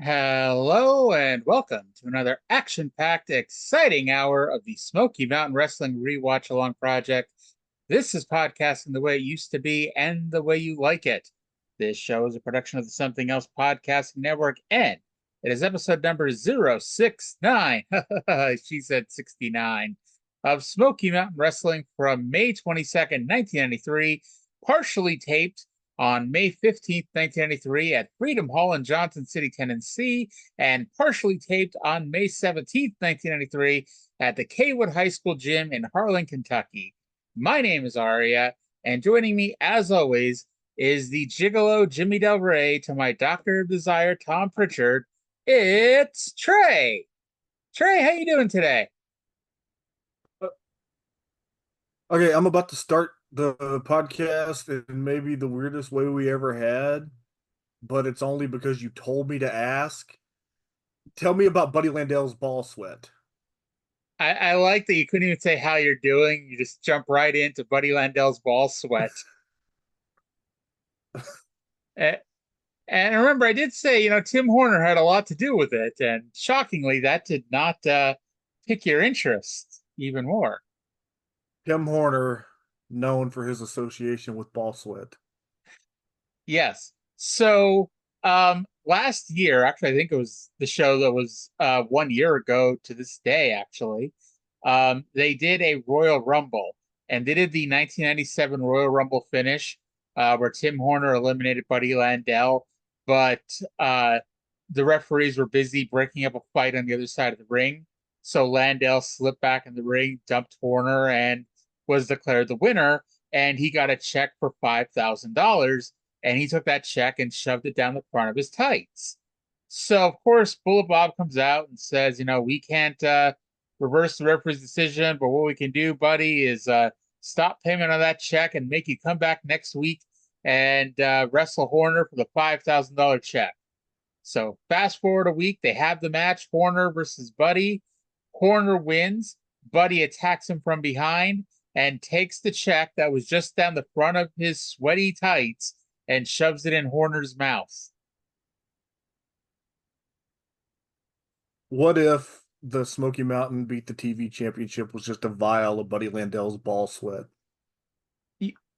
Hello and welcome to another action-packed, exciting hour of the Smoky Mountain Wrestling Re-Watch-Along Project. This is podcasting the way it used to be and the way you like it. This show is a production of the Something Else Podcasting Network, and it is episode number 069. She said 69 of Smoky Mountain Wrestling from May 22nd, 1993, partially taped on May 15th, 1993 at Freedom Hall in Johnson City, Tennessee, and partially taped on May 17th, 1993 at the Kaywood High School Gym in Harlan, Kentucky. My name is Arya, and joining me, as always, is the gigolo Jimmy Del Rey to my Doctor of Desire, Tom Pritchard. It's Trae. Trae, how you doing today? Okay, I'm about to start the podcast in maybe the weirdest way we ever had, but it's only because you told me to ask. Tell me about Buddy Landell's ball sweat. I like that you couldn't even say how you're doing. You just jump right into Buddy Landell's ball sweat. And remember, I did say, Tim Horner had a lot to do with it. And shockingly, that did not pique your interest even more. Tim Horner, known for his association with ball sweat. Yes. So last year, actually, I think it was the show that was 1 year ago to this day, actually, they did a Royal Rumble. And they did the 1997 Royal Rumble finish where Tim Horner eliminated Buddy Landell. But the referees were busy breaking up a fight on the other side of the ring. So Landell slipped back in the ring, dumped Horner, and was declared the winner. And he got a check for $5,000. And he took that check and shoved it down the front of his tights. So, of course, Bullet Bob comes out and says, we can't reverse the referee's decision, but what we can do, buddy, is stop payment on that check and make you come back next week and wrestle Horner for the $5,000 check. So fast forward a week, they have the match, Horner versus Buddy. Horner wins. Buddy attacks him from behind and takes the check that was just down the front of his sweaty tights and shoves it in Horner's mouth. What if the Smoky Mountain Beat the TV championship was just a vial of Buddy Landell's ball sweat?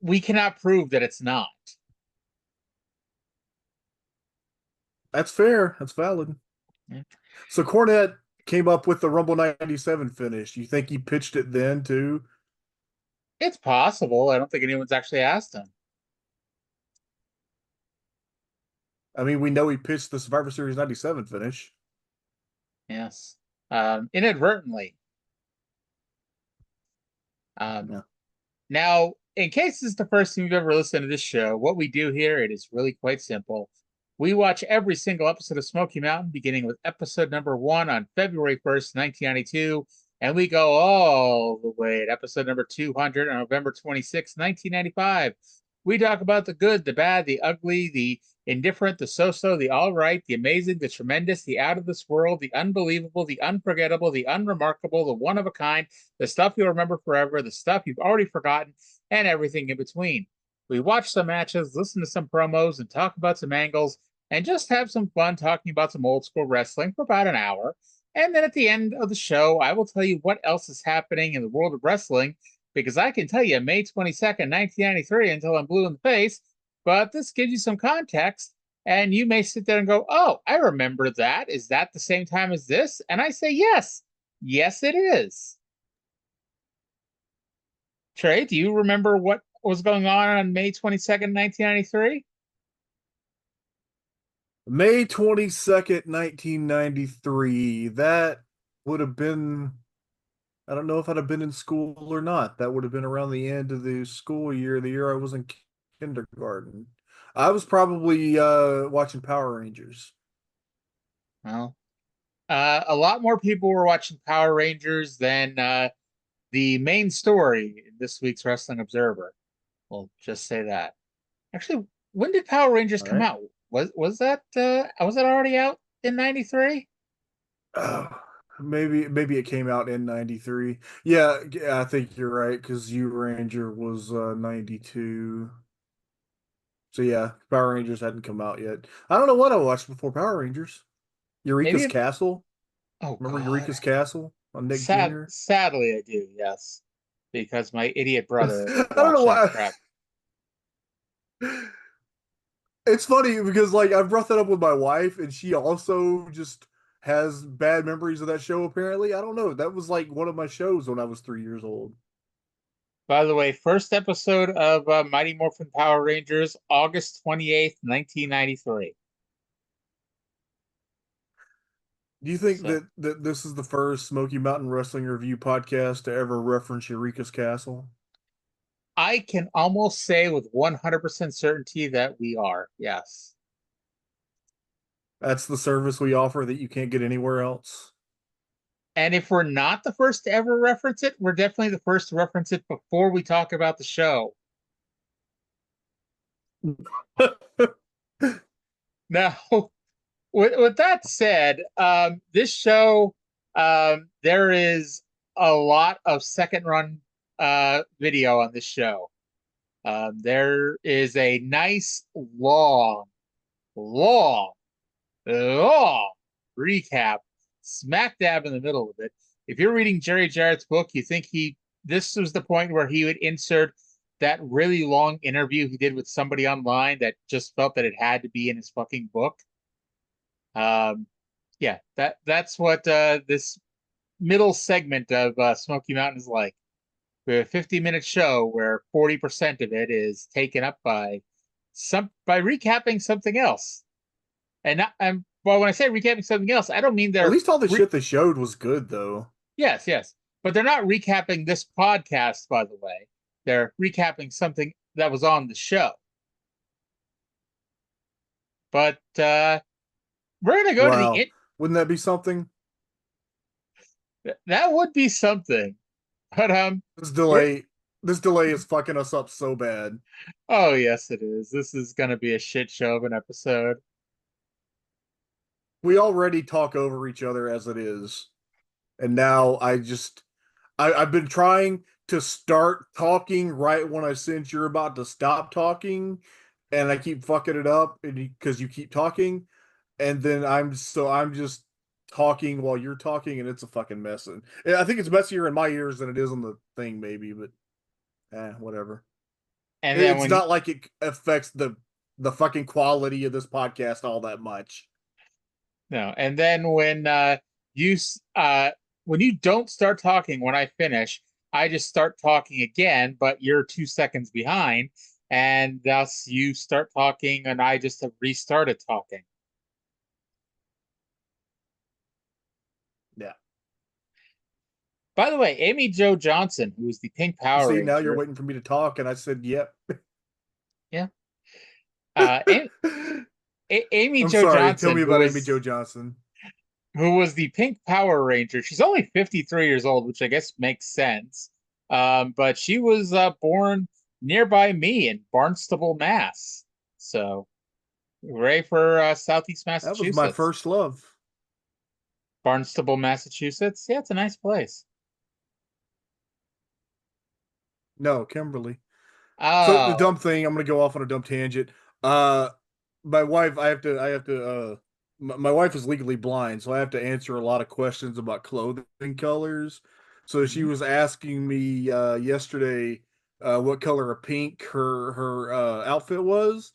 We cannot prove that it's not. That's fair. That's valid. Yeah. So Cornette came up with the Rumble 97 finish. You think he pitched it then too? It's possible. I don't think anyone's actually asked him. I mean, we know he pitched the Survivor Series 97 finish. Yes. Inadvertently. Yeah. Now, in case this is the first time you've ever listened to this show, what we do here, it is really quite simple. We watch every single episode of Smoky Mountain, beginning with episode number 1 on February 1st, 1992, and we go all the way to episode number 200 on November 26, 1995. We talk about the good, the bad, the ugly, the indifferent, the so-so, the all right, the amazing, the tremendous, the out of this world, the unbelievable, the unforgettable, the unremarkable, the one of a kind, the stuff you'll remember forever, the stuff you've already forgotten, and everything in between. We watch some matches, listen to some promos, and talk about some angles, and just have some fun talking about some old school wrestling for about an hour. And then at the end of the show, I will tell you what else is happening in the world of wrestling, because I can tell you May 22nd, 1993 until I'm blue in the face, but this gives you some context, and you may sit there and go, oh, I remember that. Is that the same time as this? And I say, yes. Yes, it is. Trae, do you remember what was going on May 22nd, 1993? May 22nd, 1993. That would have been, I don't know if I'd have been in school or not. That would have been around the end of the school year, the year I was in kindergarten. I was probably watching Power Rangers. Well, a lot more people were watching Power Rangers than the main story in this week's Wrestling Observer. We'll just say that. Actually, when did Power Rangers come out? Was that already out in 93? Maybe it came out in 93. Yeah, I think you're right, because U Ranger was 92. So yeah, Power Rangers hadn't come out yet. I don't know what I watched before Power Rangers. Eureka's Maybe. Castle. Oh Remember God. Eureka's Castle on Nick Jr.? Sadly, I do. Yes, because my idiot brother I don't know watched that why. crap. It's funny because like I brought that up with my wife, and she also just has bad memories of that show. Apparently, I don't know. That was like one of my shows when I was 3 years old. By the way, first episode of Mighty Morphin Power Rangers, August 28th, 1993. Do you think So that this is the first Smoky Mountain Wrestling Review podcast to ever reference Eureka's Castle? I can almost say with 100% certainty that we are. Yes. That's the service we offer that you can't get anywhere else. And if we're not the first to ever reference it, we're definitely the first to reference it before we talk about the show. Now, with that said, this show, there is a lot of second run video on this show. There is a nice long, long recap, smack dab in the middle of it. If you're reading Jerry Jarrett's book, you think this was the point where he would insert that really long interview he did with somebody online that just felt that it had to be in his fucking book. Yeah, that's what this middle segment of Smoky Mountain is like. We have a 50-minute show where 40% of it is taken up by recapping something else. And not well, when I say recapping something else, I don't mean At they're least all the shit they showed was good, though. yes, but they're not recapping this podcast, by the way. They're recapping something that was on the show. But we're gonna go to Wow. Wouldn't that be something? that would be something. But This delay is fucking us up so bad. oh yes, it is. This is gonna be a shit show of an episode. We already talk over each other as it is. And now I've been trying to start talking right when I sense you're about to stop talking, and I keep fucking it up because you keep talking, and then I'm just talking while you're talking, and it's a fucking mess. And I think it's messier in my ears than it is on the thing, maybe, but whatever. And then It's when not like it affects the fucking quality of this podcast all that much. no, and then you when you don't start talking when I finish, I just start talking again, but you're 2 seconds behind, and thus you start talking, and I just have restarted talking. Yeah. By the way, Amy Jo Johnson, who is the Pink You Power see, now you're Ranger, waiting for me to talk, and I said, "Yep." yeah, Amy, Amy I'm Jo sorry. Tell Johnson, me about Amy Jo Johnson. who was the Pink Power Ranger. She's only 53 years old, which I guess makes sense. But she was born nearby me in Barnstable, Mass. So, hooray for Southeast That was my Massachusetts. first love. Barnstable, Massachusetts. Yeah, it's a nice place. No, Kimberly. So the Oh, dumb thing, I'm gonna go off on a dumb tangent. Uh, my wife, my wife is legally blind, so I have to answer a lot of questions about clothing colors. So she mhm. was asking me yesterday what color of pink her outfit was,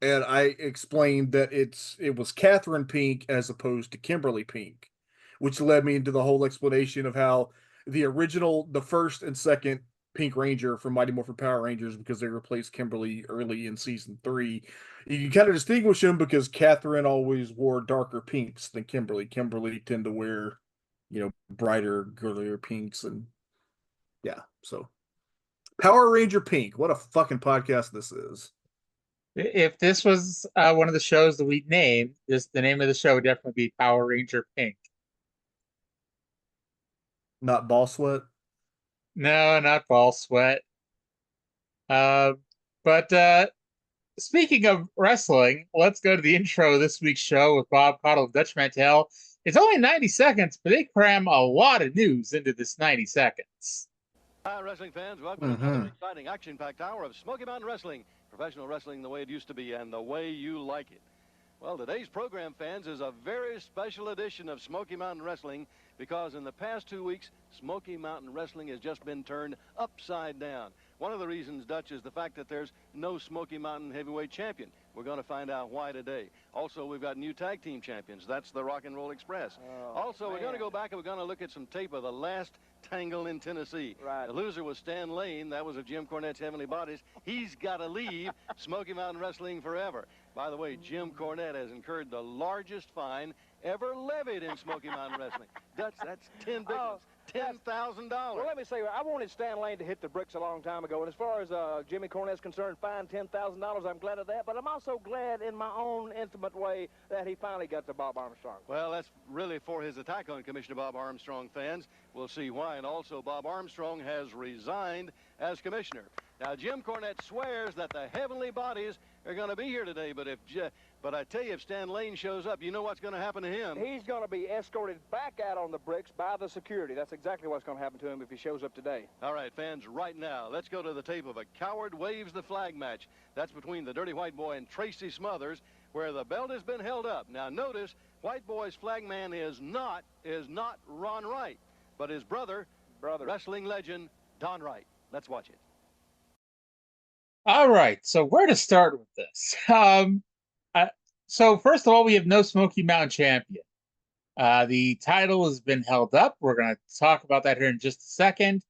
and I explained that it was Catherine pink as opposed to Kimberly pink, which led me into the whole explanation of how the first and second Pink Ranger from Mighty Morphin Power Rangers, because they replaced Kimberly early in season 3. You can kind of distinguish them because Catherine always wore darker pinks than Kimberly. Kimberly tend to wear, brighter, girlier pinks, and yeah. So Power Ranger Pink. What a fucking podcast this is. If this was one of the shows that we named, the name of the show would definitely be Power Ranger Pink. Not ball sweat. No, not Ball Sweat. Uh, but speaking of wrestling, let's go to the intro of this week's show with Bob Caudle and Dutch Mantel. It's only 90 seconds, but they cram a lot of news into this 90 seconds. Hi, wrestling fans. Welcome to another exciting, action-packed hour of Smoky Mountain Wrestling. Professional wrestling the way it used to be and the way you like it. Well, today's program, fans, is a very special edition of Smoky Mountain Wrestling because in the past 2 weeks, Smoky Mountain Wrestling has just been turned upside down. One of the reasons, Dutch, is the fact that there's no Smoky Mountain Heavyweight Champion. We're going to find out why today. Also, we've got new tag team champions. That's the Rock and Roll Express. We're going to go back and we're going to look at some tape of the Last Tangle in Tennessee. Right. The loser was Stan Lane. That was of Jim Cornette's Heavenly Bodies. He's got to leave Smoky Mountain Wrestling forever. By the way, Jim Cornette has incurred the largest fine ever levied in Smoky Mountain Wrestling. Dutch, that's 10 big ones. $10,000. Well, let me say, I wanted Stan Lane to hit the bricks a long time ago, and as far as Jimmy Cornette's concerned, fine $10,000, I'm glad of that, but I'm also glad in my own intimate way that he finally got to Bob Armstrong. Well, that's really for his attack on Commissioner Bob Armstrong, fans. We'll see why, and also Bob Armstrong has resigned as commissioner. Now, Jim Cornette swears that the Heavenly Bodies are going to be here today, but I tell you, if Stan Lane shows up, you know what's going to happen to him. He's going to be escorted back out on the bricks by the security. That's exactly what's going to happen to him if he shows up today. All right, fans, right now, let's go to the tape of a Coward Waves the Flag match. That's between the Dirty White Boy and Tracy Smothers, where the belt has been held up. Now, notice, White Boy's flagman is not Ron Wright, but his brother, wrestling legend, Don Wright. Let's watch it. All right, so where to start with this? So first of all, we have no Smoky Mountain Champion. The title has been held up. We're going to talk about that here in just a second.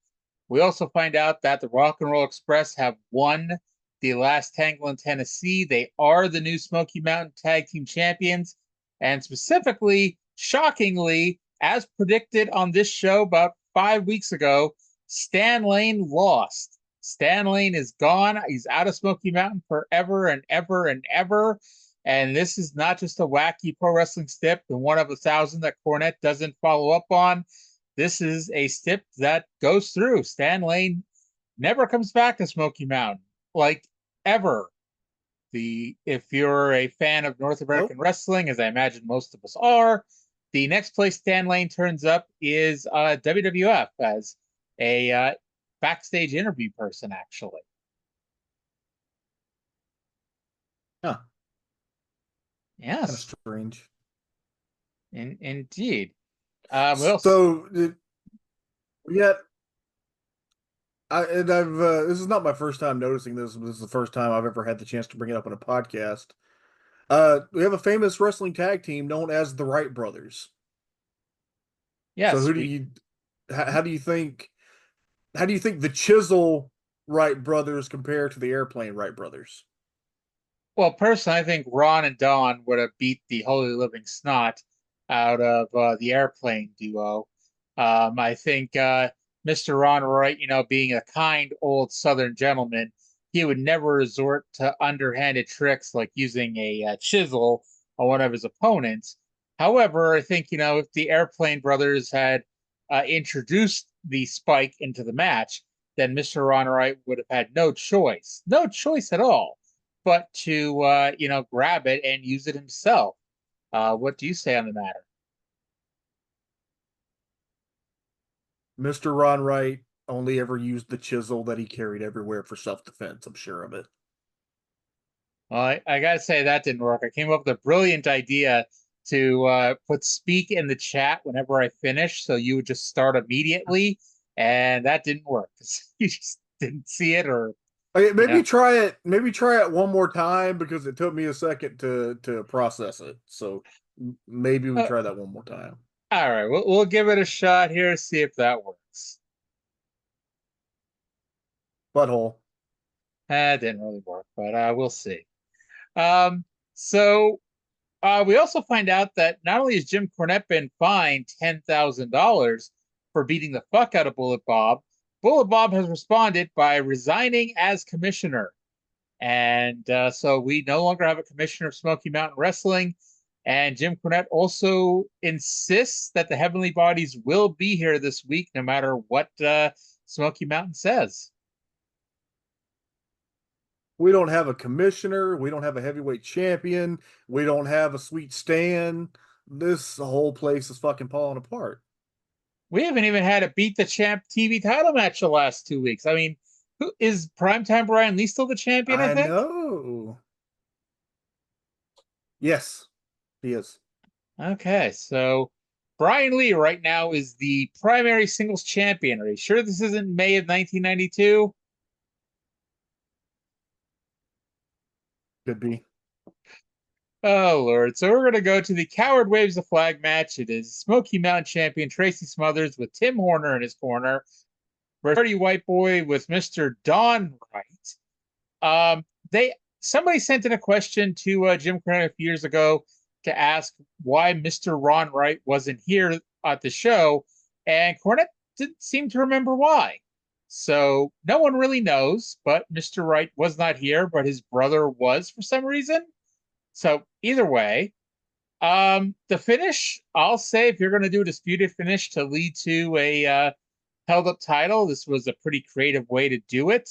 We also find out that the Rock and Roll Express have won the Last Tangle in Tennessee. They are the new Smoky Mountain Tag Team Champions. And specifically, shockingly, as predicted on this show about 5 weeks ago, Stan Lane lost. Stan Lane is gone. He's out of Smoky Mountain forever and ever and ever. And this is not just a wacky pro wrestling stip, the one of 1,000 that Cornette doesn't follow up on. This is a stip that goes through. Stan Lane never comes back to Smoky Mountain, like ever. If you're a fan of North American wrestling, as I imagine most of us are, the next place Stan Lane turns up is WWF as a backstage interview person, actually. Huh. Yes. Kind of strange. Indeed. This is not my first time noticing this. This is the first time I've ever had the chance to bring it up on a podcast. We have a famous wrestling tag team known as the Wright brothers. Yes. So how do you think the Chisel Wright brothers compare to the Airplane Wright brothers? Well, personally, I think Ron and Don would have beat the holy living snot out of the Airplane duo. I think Mr. Ron Wright, being a kind old Southern gentleman, he would never resort to underhanded tricks like using a chisel on one of his opponents. However, I think, if the Airplane brothers had introduced the spike into the match, then Mr. Ron Wright would have had no choice at all, but to, grab it and use it himself. What do you say on the matter? Mr. Ron Wright only ever used the chisel that he carried everywhere for self-defense. I'm sure of it. Well, I got to say that didn't work. I came up with a brilliant idea to put speak in the chat whenever I finish, so you would just start immediately, and that didn't work. You just didn't see it, or try it. Maybe try it one more time, because it took me a second to process it. So maybe we try that one more time. All right, we'll give it a shot here, see if that works. Butthole. That didn't really work, but we'll see. So we also find out that not only has Jim Cornette been fined $10,000 for beating the fuck out of Bullet Bob has responded by resigning as commissioner. And so we no longer have a commissioner of Smoky Mountain Wrestling. And Jim Cornette also insists that the Heavenly Bodies will be here this week, no matter what Smoky Mountain says. We don't have a commissioner. We don't have a heavyweight champion. We don't have a sweet Stan. This whole place is fucking falling apart. We haven't even had a Beat the Champ TV title match the last 2 weeks. I mean, who is Primetime Brian Lee still the champion? I think. Know. Yes, he is. Okay, so Brian Lee right now is the primary singles champion. Are you sure this isn't May of 1992? Could be. Oh, Lord. So we're going to go to the Coward Waves the Flag match. It is Smoky Mountain champion Tracy Smothers with Tim Horner in his corner versus Dirty White Boy with Mr. Don Wright. Somebody sent in a question to Jim Cornette a few years ago to ask why Mr. Ron Wright wasn't here at the show, and Cornette didn't seem to remember why. So no one really knows, but Mr. Wright was not here, but his brother was for some reason. So either way, the finish, I'll say if you're going to do a disputed finish to lead to a held up title, this was a pretty creative way to do it.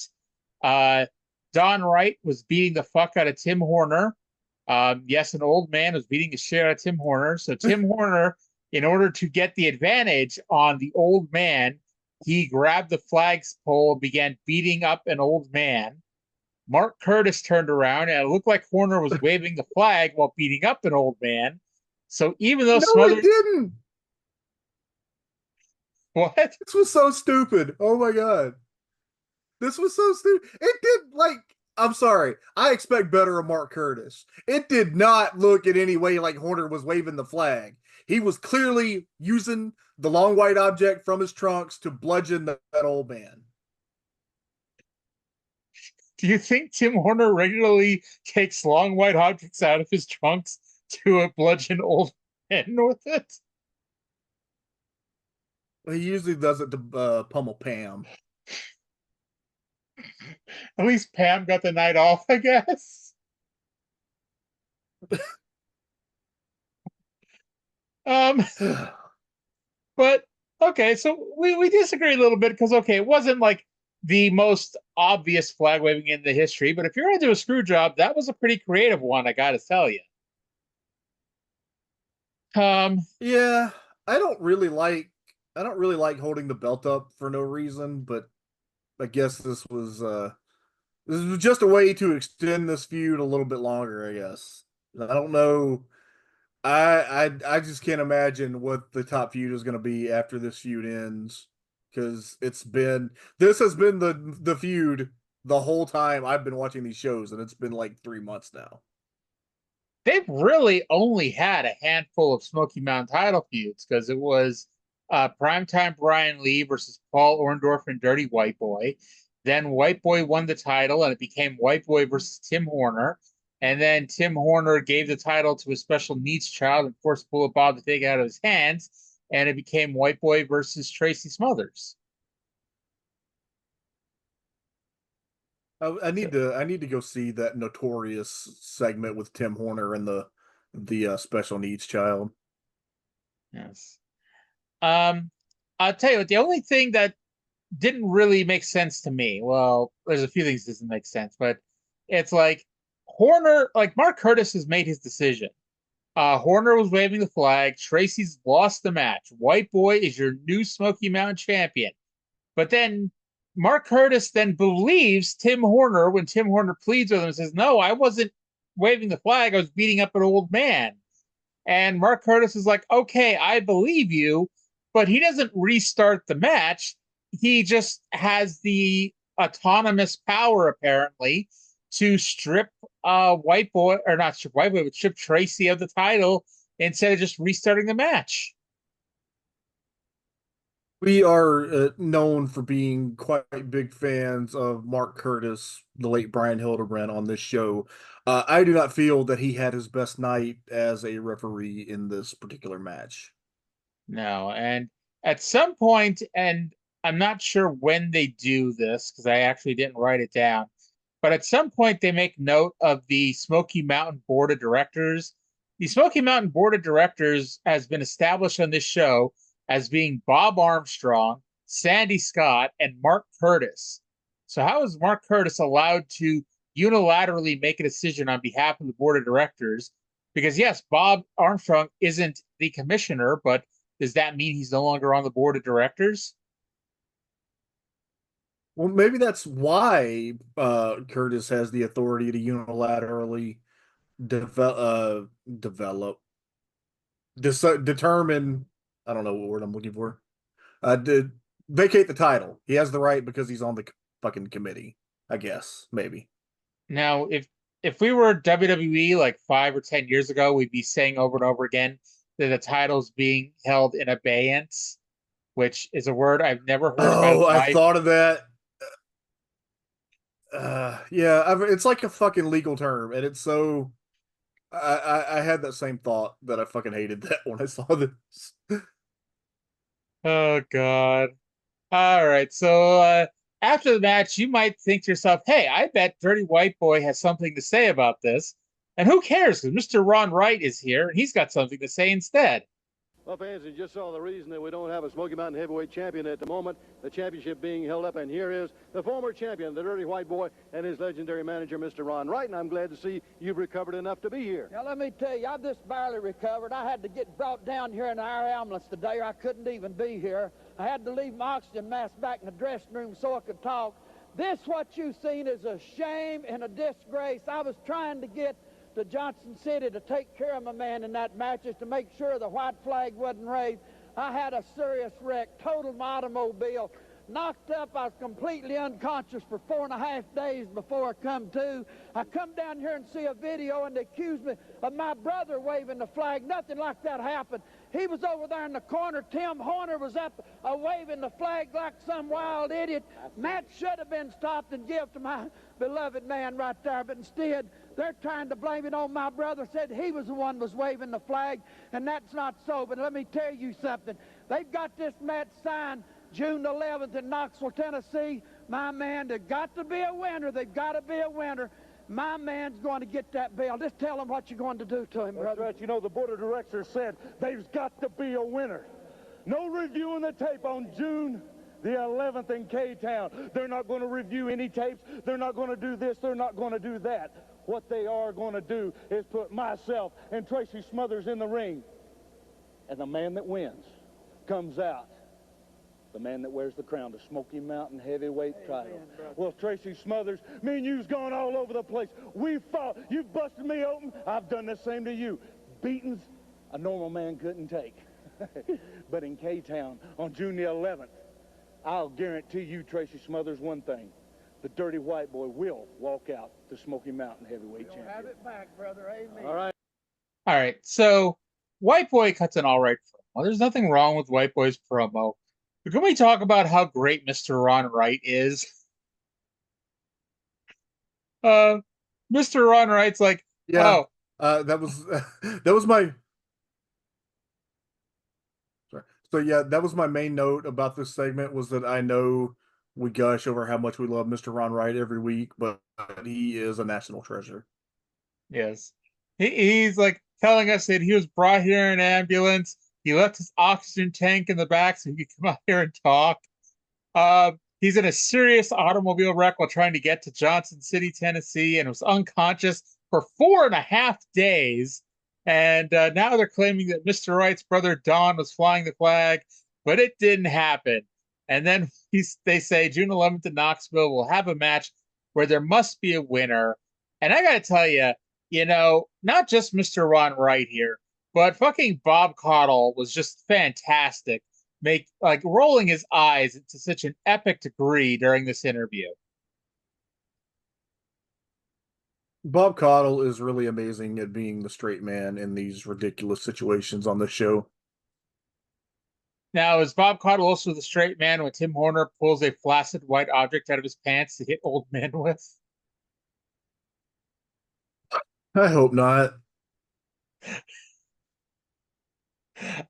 Don Wright was beating the fuck out of Tim Horner. Yes, an old man was beating the shit out of Tim Horner. So Tim Horner, in order to get the advantage on the old man, he grabbed the flagpole and began beating up an old man. Mark Curtis turned around and it looked like Horner was waving the flag while beating up an old man. So even though It didn't. What? This was so stupid. Oh my god. This was so stupid. It did, like, I'm sorry. I expect better of Mark Curtis. It did not look in any way like Horner was waving the flag. He was clearly using the long white object from his trunks to bludgeon that old man. Do you think Tim Horner regularly takes long white objects out of his trunks to bludgeon old men with it? He usually does it to pummel Pam. At least Pam got the night off, I guess. But okay, so we disagree a little bit because okay, it wasn't like the most obvious flag waving in the history, but if you're gonna do a screw job, that was a pretty creative one, I gotta tell you. Yeah, I don't really like holding the belt up for no reason, but I guess this was just a way to extend this feud a little bit longer, I guess. I don't know. I just can't imagine what the top feud is going to be after this feud ends, because this has been the feud the whole time I've been watching these shows, and it's been like 3 months now. They've really only had a handful of Smoky Mountain title feuds because it was primetime Brian Lee versus Paul Orndorff and Dirty White Boy. Then White Boy won the title and it became White Boy versus Tim Horner. And then Tim Horner gave the title to a special needs child and forced Bullet Bob to take it out of his hands. And it became White Boy versus Tracy Smothers. I need to go see that Notorious segment with Tim Horner and the special needs child. Yes. I'll tell you what, the only thing that didn't really make sense to me, well, there's a few things that doesn't make sense, but it's like Horner, like Mark Curtis has made his decision. Horner was waving the flag. Tracy's lost the match. White Boy is your new Smoky Mountain champion. But then Mark Curtis then believes Tim Horner when Tim Horner pleads with him and says, no, I wasn't waving the flag. I was beating up an old man. And Mark Curtis is like, okay, I believe you, but he doesn't restart the match. He just has the autonomous power, apparently, to strip White Boy, or not strip White Boy, but strip Tracy of the title instead of just restarting the match. We are known for being quite big fans of Mark Curtis, the late Brian Hildebrand, on this show. I do not feel that he had his best night as a referee in this particular match. No, and at some point, and I'm not sure when they do this because I actually didn't write it down, but at some point they make note of the Smoky Mountain Board of Directors. The Smoky Mountain Board of Directors has been established on this show as being Bob Armstrong, Sandy Scott, and Mark Curtis. So how is Mark Curtis allowed to unilaterally make a decision on behalf of the board of directors? Because yes, Bob Armstrong isn't the commissioner, but does that mean he's no longer on the board of directors? Well, maybe that's why Curtis has the authority to unilaterally develop, determine. I don't know what word I'm looking for. Did vacate the title. He has the right because he's on the fucking committee. I guess maybe. Now, if we were WWE like 5 or 10 years ago, we'd be saying over and over again that the title's being held in abeyance, which is a word I've never heard in my Oh, I life. thought of that. Yeah, it's like a fucking legal term, and it's so. I had that same thought that I fucking hated that when I saw this. Oh God. All right. So after the match, you might think to yourself, hey, I bet Dirty White Boy has something to say about this. And who cares? Because Mr. Ron Wright is here and he's got something to say instead. Well, fans, you just saw the reason that we don't have a Smoky Mountain Heavyweight Champion at the moment. The championship being held up, and here is the former champion, the Dirty White Boy, and his legendary manager, Mr. Ron Wright, and I'm glad to see you've recovered enough to be here. Now, let me tell you, I just barely recovered. I had to get brought down here in our ambulance today, or I couldn't even be here. I had to leave my oxygen mask back in the dressing room so I could talk. This, what you've seen, is a shame and a disgrace. I was trying to get to Johnson City to take care of my man in that match, just to make sure the white flag wasn't raised. I had a serious wreck, totaled my automobile, knocked up. I was completely unconscious for 4.5 days before I come to. I come down here and see a video, and they accused me of my brother waving the flag. Nothing like that happened. He was over there in the corner. Tim Horner was up waving the flag like some wild idiot. Matt should have been stopped and give to my beloved man right there, but instead they're trying to blame it on my brother. Said he was the one who was waving the flag, and that's not so. But let me tell you something. They've got this match signed June 11th in Knoxville, Tennessee. My man, there's got to be a winner. They've got to be a winner. My man's going to get that belt. Just tell him what you're going to do to him, brother. That's right. You know, the board of directors said there's got to be a winner. No reviewing the tape on June the 11th in K-Town. They're not going to review any tapes. They're not going to do this. They're not going to do that. What they are going to do is put myself and Tracy Smothers in the ring. And the man that wins comes out. The man that wears the crown, the Smoky Mountain Heavyweight title. Well, Tracy Smothers, me and you's gone all over the place. We fought. You've busted me open. I've done the same to you. Beatings a normal man couldn't take. But in K-Town on June the 11th, I'll guarantee you, Tracy Smothers, one thing. The Dirty White Boy will walk out the Smoky Mountain Heavyweight Champion. Have it back, brother. Amen. All right. All right. So White Boy cuts an all right promo. There's nothing wrong with White Boy's promo. But can we talk about how great Mr. Ron Wright is? Mr. Ron Wright's like, Yeah. oh, That was my. Sorry. So yeah, that was my main note about this segment, was that I know we gush over how much we love Mr. Ron Wright every week, but he is a national treasure. yes. He's like telling us that he was brought here in an ambulance. He left his oxygen tank in the back so he could come out here and talk. He's in a serious automobile wreck while trying to get to Johnson City, Tennessee, and was unconscious for 4.5 days. And now they're claiming that Mr. Wright's brother Don was flying the flag, but it didn't happen. And then they say June 11th in Knoxville, we'll have a match where there must be a winner. And I got to tell you, you know, not just Mr. Ron Wright here, but fucking Bob Caudle was just fantastic. Rolling his eyes to such an epic degree during this interview. Bob Caudle is really amazing at being the straight man in these ridiculous situations on the show. Now, is Bob Caudle also the straight man when Tim Horner pulls a flaccid white object out of his pants to hit old men with? I hope not.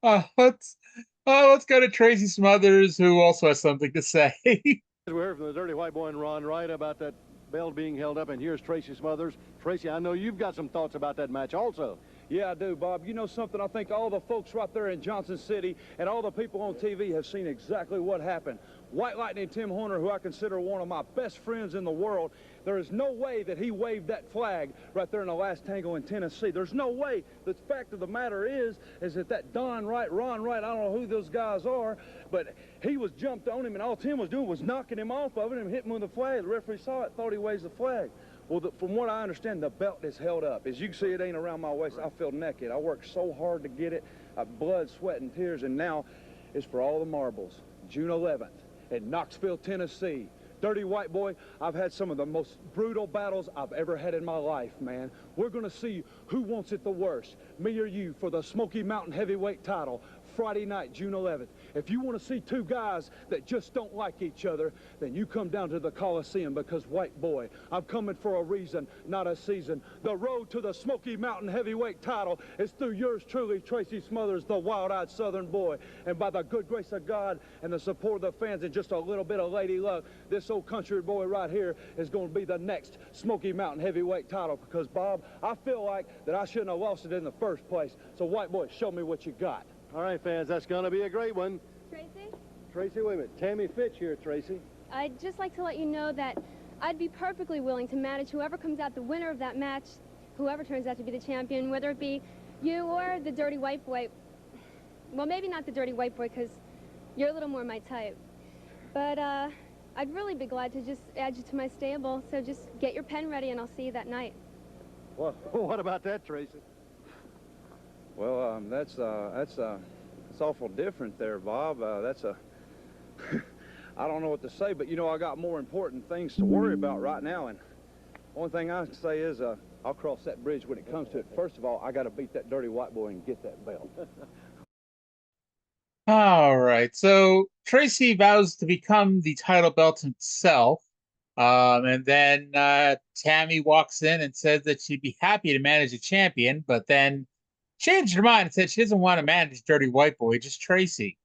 Let's go to Tracy Smothers, who also has something to say. We heard from the Dirty White Boy and Ron Wright about that belt being held up, and here's Tracy Smothers. Tracy, I know you've got some thoughts about that match also. Yeah, I do, Bob. You know something? I think all the folks right there in Johnson City and all the people on TV have seen exactly what happened. White Lightning Tim Horner, who I consider one of my best friends in the world, there is no way that he waved that flag right there in the Last Tangle in Tennessee. There's no way. The fact of the matter is that Don Wright, Ron Wright, I don't know who those guys are, but he was jumped on him, and all Tim was doing was knocking him off of it and hitting him with the flag. The referee saw it, thought he waved the flag. Well, from what I understand, the belt is held up. As you can see, it ain't around my waist. I feel naked. I worked so hard to get it. Blood, sweat, and tears, and now it's for all the marbles. June 11th in Knoxville, Tennessee. Dirty White Boy, I've had some of the most brutal battles I've ever had in my life, man. We're going to see who wants it the worst, me or you, for the Smoky Mountain Heavyweight title. Friday night, June 11th. If you want to see two guys that just don't like each other, then you come down to the Coliseum, because, White Boy, I'm coming for a reason, not a season. The road to the Smoky Mountain Heavyweight title is through yours truly, Tracy Smothers, the wild-eyed Southern boy. And by the good grace of God and the support of the fans and just a little bit of lady luck, this old country boy right here is going to be the next Smoky Mountain Heavyweight title, because, Bob, I feel like that I shouldn't have lost it in the first place. So, White Boy, show me what you got. All right, fans, that's going to be a great one. Tracy? Tracy, wait a minute. Tammy Fitch here, Tracy. I'd just like to let you know that I'd be perfectly willing to manage whoever comes out the winner of that match, whoever turns out to be the champion, whether it be you or the Dirty White Boy. Well, maybe not the Dirty White Boy, because you're a little more my type. But I'd really be glad to just add you to my stable, so just get your pen ready and I'll see you that night. Well, what about that, Tracy? Well, that's awful different there, Bob. I don't know what to say, but, you know, I got more important things to worry about right now, and only thing I can say is I'll cross that bridge when it comes to it. First of all, I got to beat that Dirty White Boy and get that belt. All right, so Tracy vows to become the title belt himself, and then Tammy walks in and says that she'd be happy to manage a champion, but then changed her mind and said she doesn't want to manage Dirty White Boy, just Tracy.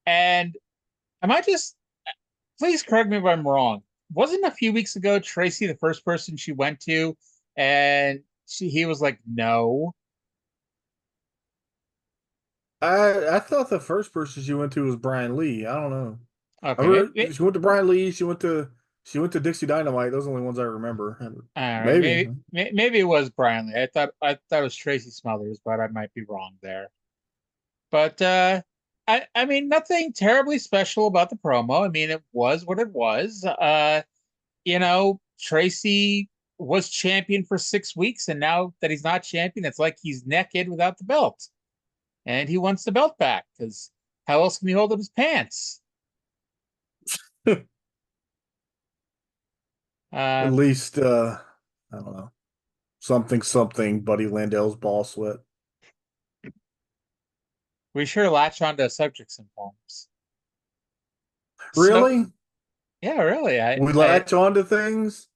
And please correct me if I'm wrong, wasn't a few weeks ago Tracy the first person she went to, and he was like, no? I thought the first person she went to was Brian Lee. I don't know. Okay. She went to Brian Lee. She went to Dixie Dynamite. Those are the only ones I remember. Maybe it was Brian Lee. I thought it was Tracy Smothers, but I might be wrong there. But I mean, nothing terribly special about the promo. I mean, it was what it was. You know, Tracy was champion for 6 weeks, and now that he's not champion, it's like he's naked without the belt. And he wants the belt back, because how else can he hold up his pants? At least, I don't know, something Buddy Landell's ball sweat. We sure latch onto subjects and poems. Really? Yeah, really. We latch onto things?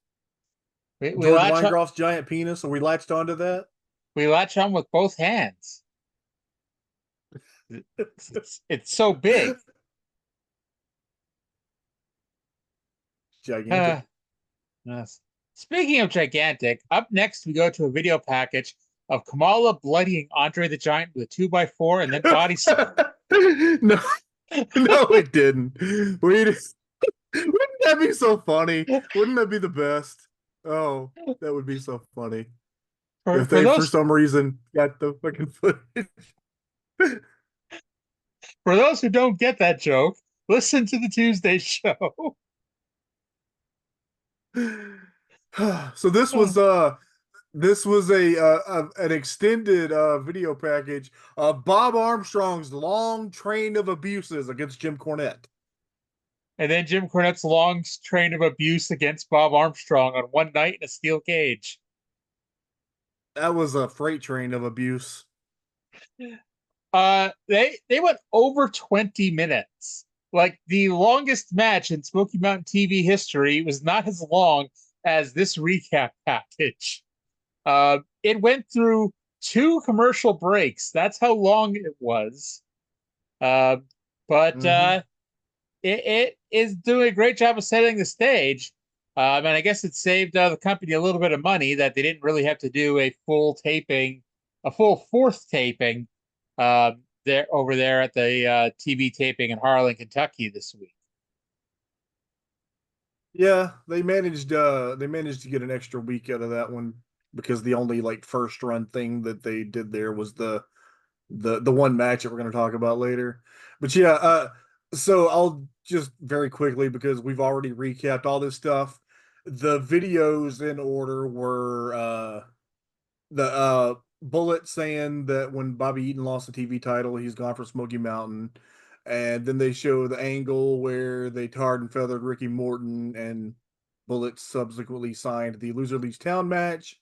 We George latch Weingroff's giant penis, so we latched onto that? We latch on with both hands. It's so big. Gigantic. Yes. Speaking of gigantic, up next we go to a video package of Kamala bloodying Andre the Giant with a 2x4 and then body No, it didn't. Wouldn't that be so funny? Wouldn't that be the best? Oh, that would be so funny. If they, for some reason, got the fucking footage. For those who don't get that joke, listen to the Tuesday show. So this was an extended video package of Bob Armstrong's long train of abuses against Jim Cornette. And then Jim Cornette's long train of abuse against Bob Armstrong on one night in a steel cage. That was a freight train of abuse. They went over 20 minutes. Like, the longest match in Smoky Mountain TV history was not as long as this recap package. It went through 2 commercial breaks. That's how long it was. It is doing a great job of setting the stage. And I guess it saved the company a little bit of money that they didn't really have to do a full 4th taping over there at the TV taping in Harlan, Kentucky this week. Yeah, they managed to get an extra week out of that one, because the only first run thing that they did there was the one match that we're going to talk about later. But yeah, so I'll just very quickly, because we've already recapped all this stuff. the videos in order were the Bullet saying that when Bobby Eaton lost the TV title, he's gone for Smoky Mountain. And then they show the angle where they tarred and feathered Ricky Morton, and Bullet subsequently signed the Loser Leaves Town match.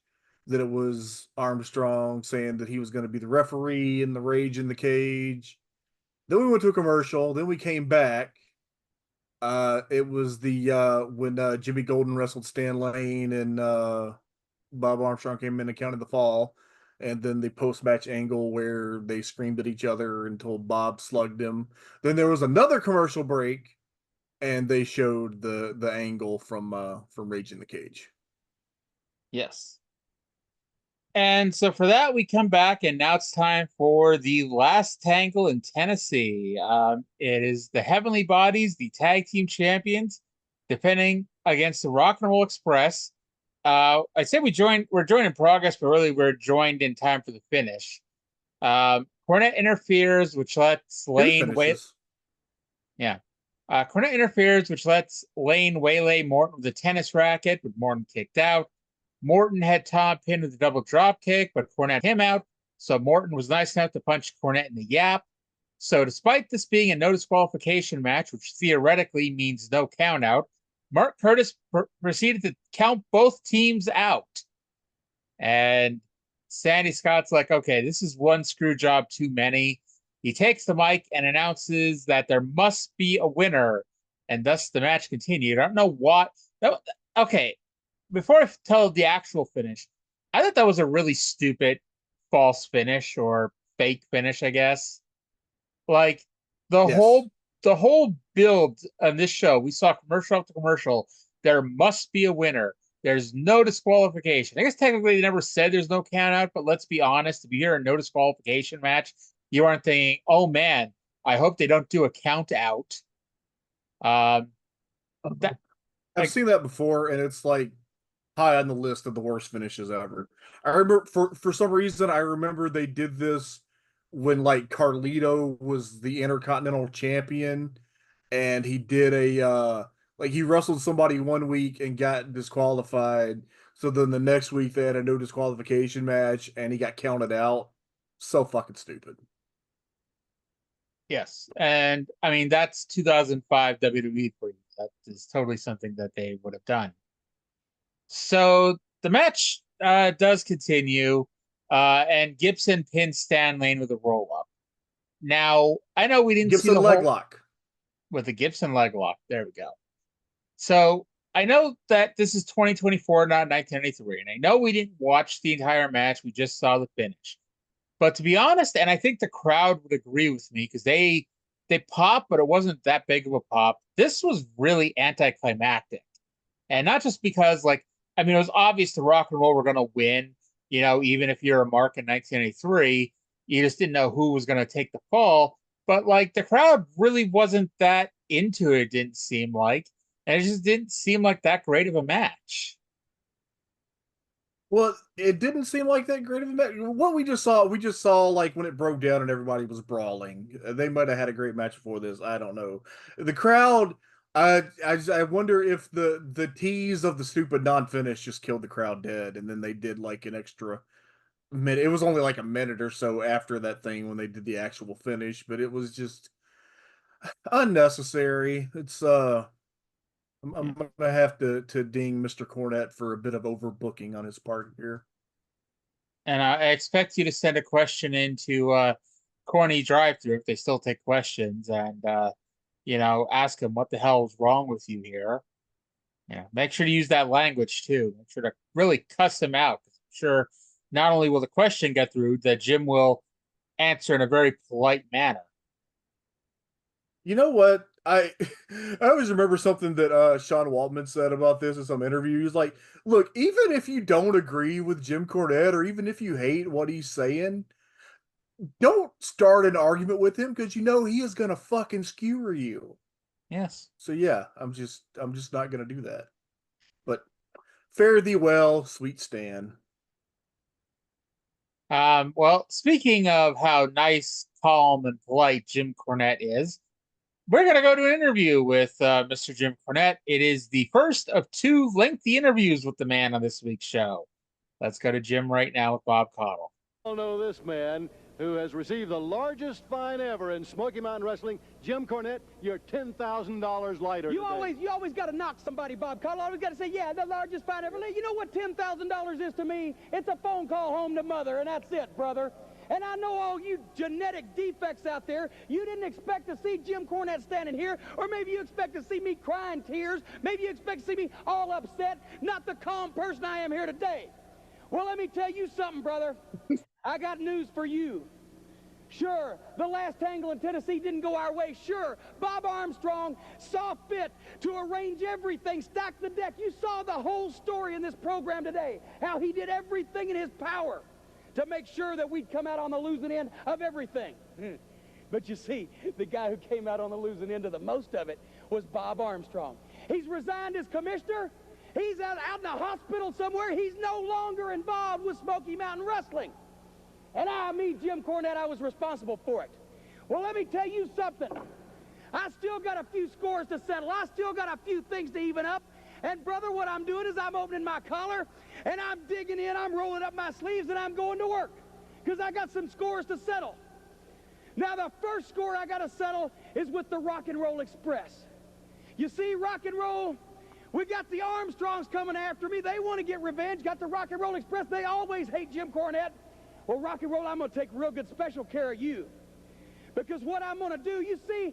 That it was Armstrong saying that he was going to be the referee in the Rage in the Cage. Then we went to a commercial. Then we came back. It was the when Jimmy Golden wrestled Stan Lane, and Bob Armstrong came in and counted the fall. And then the post-match angle where they screamed at each other until Bob slugged him. Then there was another commercial break, and they showed the angle from Rage in the Cage. Yes. And so for that, we come back, and now it's time for the Last Tangle in Tennessee. It is the Heavenly Bodies, the tag team champions, defending against the Rock and Roll Express. I said we're joined in progress, but really we're joined in time for the finish. Cornette interferes, which lets Lane wait. Yeah. Cornette interferes, which lets Lane waylay Morton with a tennis racket, with Morton kicked out. Morton had Tom pinned with a double drop kick, but Cornette him out. So Morton was nice enough to punch Cornette in the yap. So despite this being a no disqualification match, which theoretically means no count out, Mark Curtis proceeded to count both teams out. And Sandy Scott's like, okay, this is one screw job too many. He takes the mic and announces that there must be a winner. And thus the match continued. I don't know what. Okay. Before I tell the actual finish, I thought that was a really stupid false finish or fake finish, I guess. Like the whole build on this show, we saw commercial after commercial. There must be a winner. There's no disqualification. I guess technically they never said there's no count out, but let's be honest. If you hear a no disqualification match, you aren't thinking, oh man, I hope they don't do a count out. I've seen that before, and it's like high on the list of the worst finishes ever. I remember for some reason I remember they did this when like Carlito was the Intercontinental Champion, and he did a like he wrestled somebody one week and got disqualified. So then the next week they had a no disqualification match and he got counted out. So fucking stupid. Yes. And I mean that's 2005 WWE for you. That is totally something that they would have done. So the match does continue, and Gibson pins Stan Lane with a roll up. Now I know we didn't see the leg lock with the Gibson leg lock. There we go. So I know that this is 2024, not 1993, and I know we didn't watch the entire match. We just saw the finish. But to be honest, and I think the crowd would agree with me because they popped, but it wasn't that big of a pop. This was really anticlimactic, and not just because like. I mean, it was obvious the Rock and Roll were going to win, you know, even if you're a mark in 1983, you just didn't know who was going to take the fall. But, like, the crowd really wasn't that into it, didn't seem like. And it just didn't seem like that great of a match. Well, it didn't seem like that great of a match. What we just saw, like, when it broke down and everybody was brawling. They might have had a great match before this. I don't know. The crowd... I wonder if the tease of the stupid non-finish just killed the crowd dead, and then they did like an extra minute. It was only like a minute or so after that thing when they did the actual finish, but it was just unnecessary. It's I'm gonna have to ding Mr. Cornette for a bit of overbooking on his part here. And I expect you to send a question into Corny Drive-Thru if they still take questions, and you know, ask him what the hell is wrong with you here. Yeah, make sure to use that language too. Make sure to really cuss him out. I'm sure not only will the question get through, that Jim will answer in a very polite manner. You know what? I always remember something that Sean Waltman said about this in some interview. He's like, look, even if you don't agree with Jim Cornette, or even if you hate what he's saying, don't start an argument with him because you know he is gonna fucking skewer you. Yes. So yeah, I'm just not gonna do that. But fare thee well, sweet Stan. Well, speaking of how nice, calm, and polite Jim Cornette is, we're going to go to an interview with Mr. Jim Cornette. It is the first of 2 lengthy interviews with the man on this week's show. Let's go to Jim right now with Bob Caudle. All know this man who has received the largest fine ever in Smoky Mountain Wrestling. Jim Cornette, you're $10,000 lighter You today. always got to knock somebody, Bob Caudle. Always got to say, yeah, the largest fine ever. You know what $10,000 is to me? It's a phone call home to mother, and that's it, brother. And I know all you genetic defects out there, you didn't expect to see Jim Cornette standing here, or maybe you expect to see me crying tears. Maybe you expect to see me all upset, not the calm person I am here today. Well, let me tell you something, brother. I got news for you. Sure, the Last Tangle in Tennessee didn't go our way. Sure, Bob Armstrong saw fit to arrange everything, stack the deck. You saw the whole story in this program today, how he did everything in his power to make sure that we'd come out on the losing end of everything. But you see, the guy who came out on the losing end of the most of it was Bob Armstrong. He's resigned as commissioner. He's out in the hospital somewhere. He's no longer involved with Smoky Mountain Wrestling. And me, Jim Cornette, I was responsible for it. Well, let me tell you something. I still got a few scores to settle. I still got a few things to even up. And, brother, what I'm doing is I'm opening my collar, and I'm digging in, I'm rolling up my sleeves, and I'm going to work. Because I got some scores to settle. Now, the first score I got to settle is with the Rock and Roll Express. You see, Rock and Roll, we got the Armstrongs coming after me. They want to get revenge. Got the Rock and Roll Express. They always hate Jim Cornette. Well, Rock and Roll, I'm going to take real good special care of you. Because what I'm going to do, you see,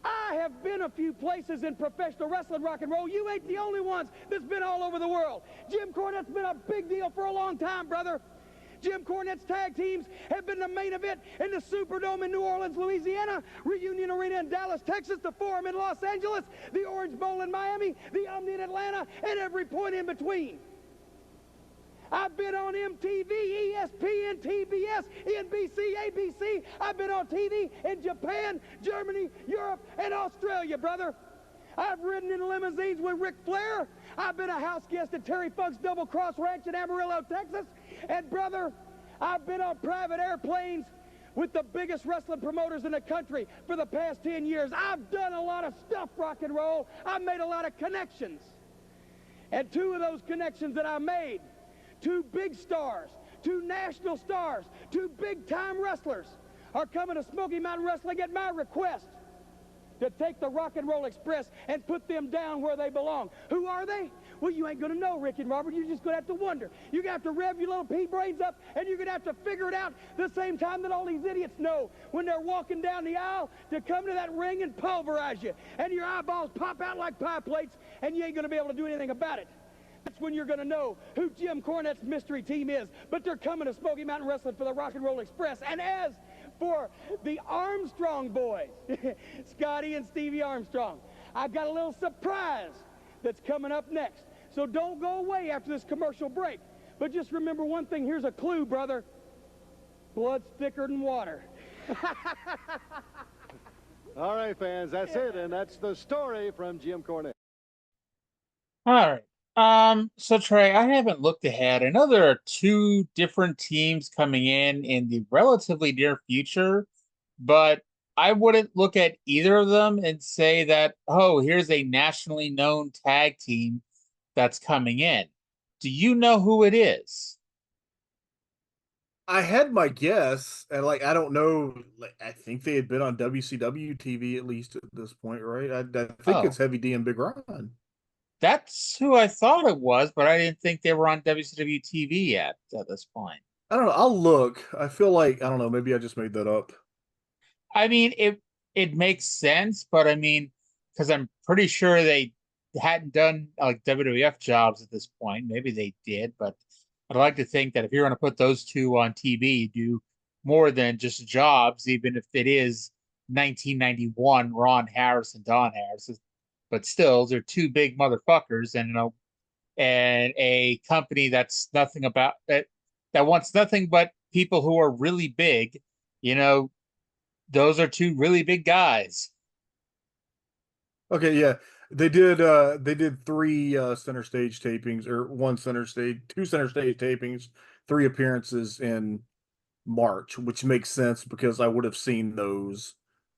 I have been a few places in professional wrestling, Rock and Roll. You ain't the only ones that's been all over the world. Jim Cornette's been a big deal for a long time, brother. Jim Cornette's tag teams have been the main event in the Superdome in New Orleans, Louisiana, Reunion Arena in Dallas, Texas, the Forum in Los Angeles, the Orange Bowl in Miami, the Omni in Atlanta, and every point in between. I've been on MTV, ESPN, TBS, NBC, ABC. I've been on TV in Japan, Germany, Europe, and Australia, brother. I've ridden in limousines with Ric Flair. I've been a house guest at Terry Funk's Double Cross Ranch in Amarillo, Texas. And, brother, I've been on private airplanes with the biggest wrestling promoters in the country for the past 10 years. I've done a lot of stuff, Rock and Roll. I've made a lot of connections. And 2 of those connections that I made, 2 big stars, 2 national stars, 2 big-time wrestlers are coming to Smoky Mountain Wrestling at my request to take the Rock and Roll Express and put them down where they belong. Who are they? Well, you ain't going to know, Rick and Robert. You're just going to have to wonder. You're going to have to rev your little pea brains up, and you're going to have to figure it out the same time that all these idiots know when they're walking down the aisle to come to that ring and pulverize you. And your eyeballs pop out like pie plates, and you ain't going to be able to do anything about it. That's when you're going to know who Jim Cornette's mystery team is. But they're coming to Smoky Mountain Wrestling for the Rock and Roll Express. And as for the Armstrong boys, Scotty and Stevie Armstrong, I've got a little surprise that's coming up next. So don't go away after this commercial break. But just remember one thing. Here's a clue, brother. Blood's thicker than water. All right, fans, that's it. And that's the story from Jim Cornette. All right. So Trey, I haven't looked ahead. I know there are 2 different teams coming in the relatively near future, but I wouldn't look at either of them and say that, oh, here's a nationally known tag team that's coming in. Do you know who it is? I had my guess, and I don't know. I think they had been on WCW TV at least at this point, right? I think it's Heavy D and Big Ron. That's who I thought it was, but I didn't think they were on WCW TV yet at this point. I don't know. I'll look. I feel like, I don't know, maybe I just made that up. I mean, it makes sense, but I mean, because I'm pretty sure they hadn't done like WWF jobs at this point. Maybe they did, but I'd like to think that if you're going to put those 2 on TV, do more than just jobs, even if it is 1991 Ron Harris and Don Harris. But still, they're 2 big motherfuckers, and and a company that's nothing about that wants nothing but people who are really big. Those are 2 really big guys. Okay, yeah, they did 3 center stage tapings, or 2 center stage tapings, 3 appearances in March, which makes sense because I would have seen those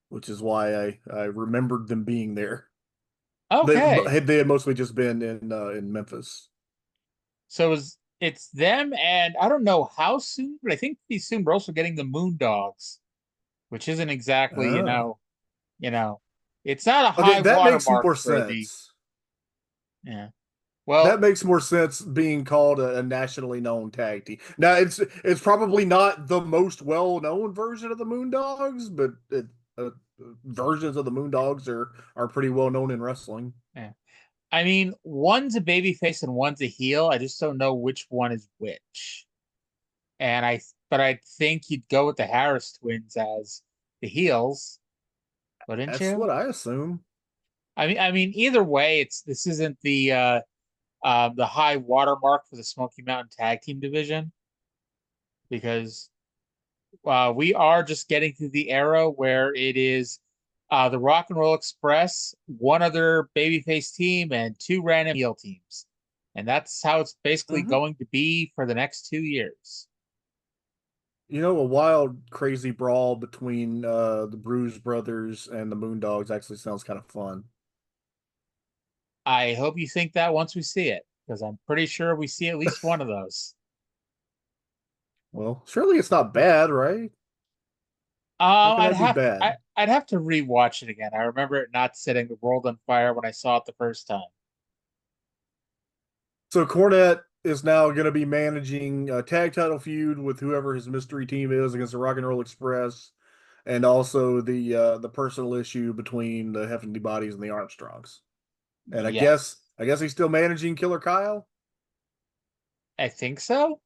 which is why I remembered them being there. Okay. They had mostly just been in Memphis. So it's them, and I don't know how soon, but I think pretty soon we're also getting the Moondogs, which isn't exactly, Oh. it's not a Okay, high that makes watermark more for the sense. yeah. That Well, makes more sense being called a nationally known tag team. Now it's probably not the most well-known version of the Moondogs, but versions of the Moondogs are pretty well known in wrestling. yeah. I mean, one's a babyface and one's a heel. I just don't know which one is which. But I think you'd go with the Harris twins as the heels, wouldn't That's you? what I assume. I mean, either way, this isn't the high watermark for the Smoky Mountain Tag Team division, because we are just getting to the era where it is the Rock and Roll Express, one other babyface team, and two random heel teams. And that's how it's basically Mhm. going to be for the next 2 years. A wild, crazy brawl between the Bruise Brothers and the Moondogs actually sounds kind of fun. I hope you think that once we see it, because I'm pretty sure we see at least one of those. Well, surely it's not bad, right? How can that be bad? I'd have to rewatch it again. I remember it not setting the world on fire when I saw it the first time. So Cornette is now going to be managing a tag title feud with whoever his mystery team is against the Rock and Roll Express, and also the personal issue between the Heavenly Bodies and the Armstrongs. And Yes, I guess he's still managing Killer Kyle. I think so.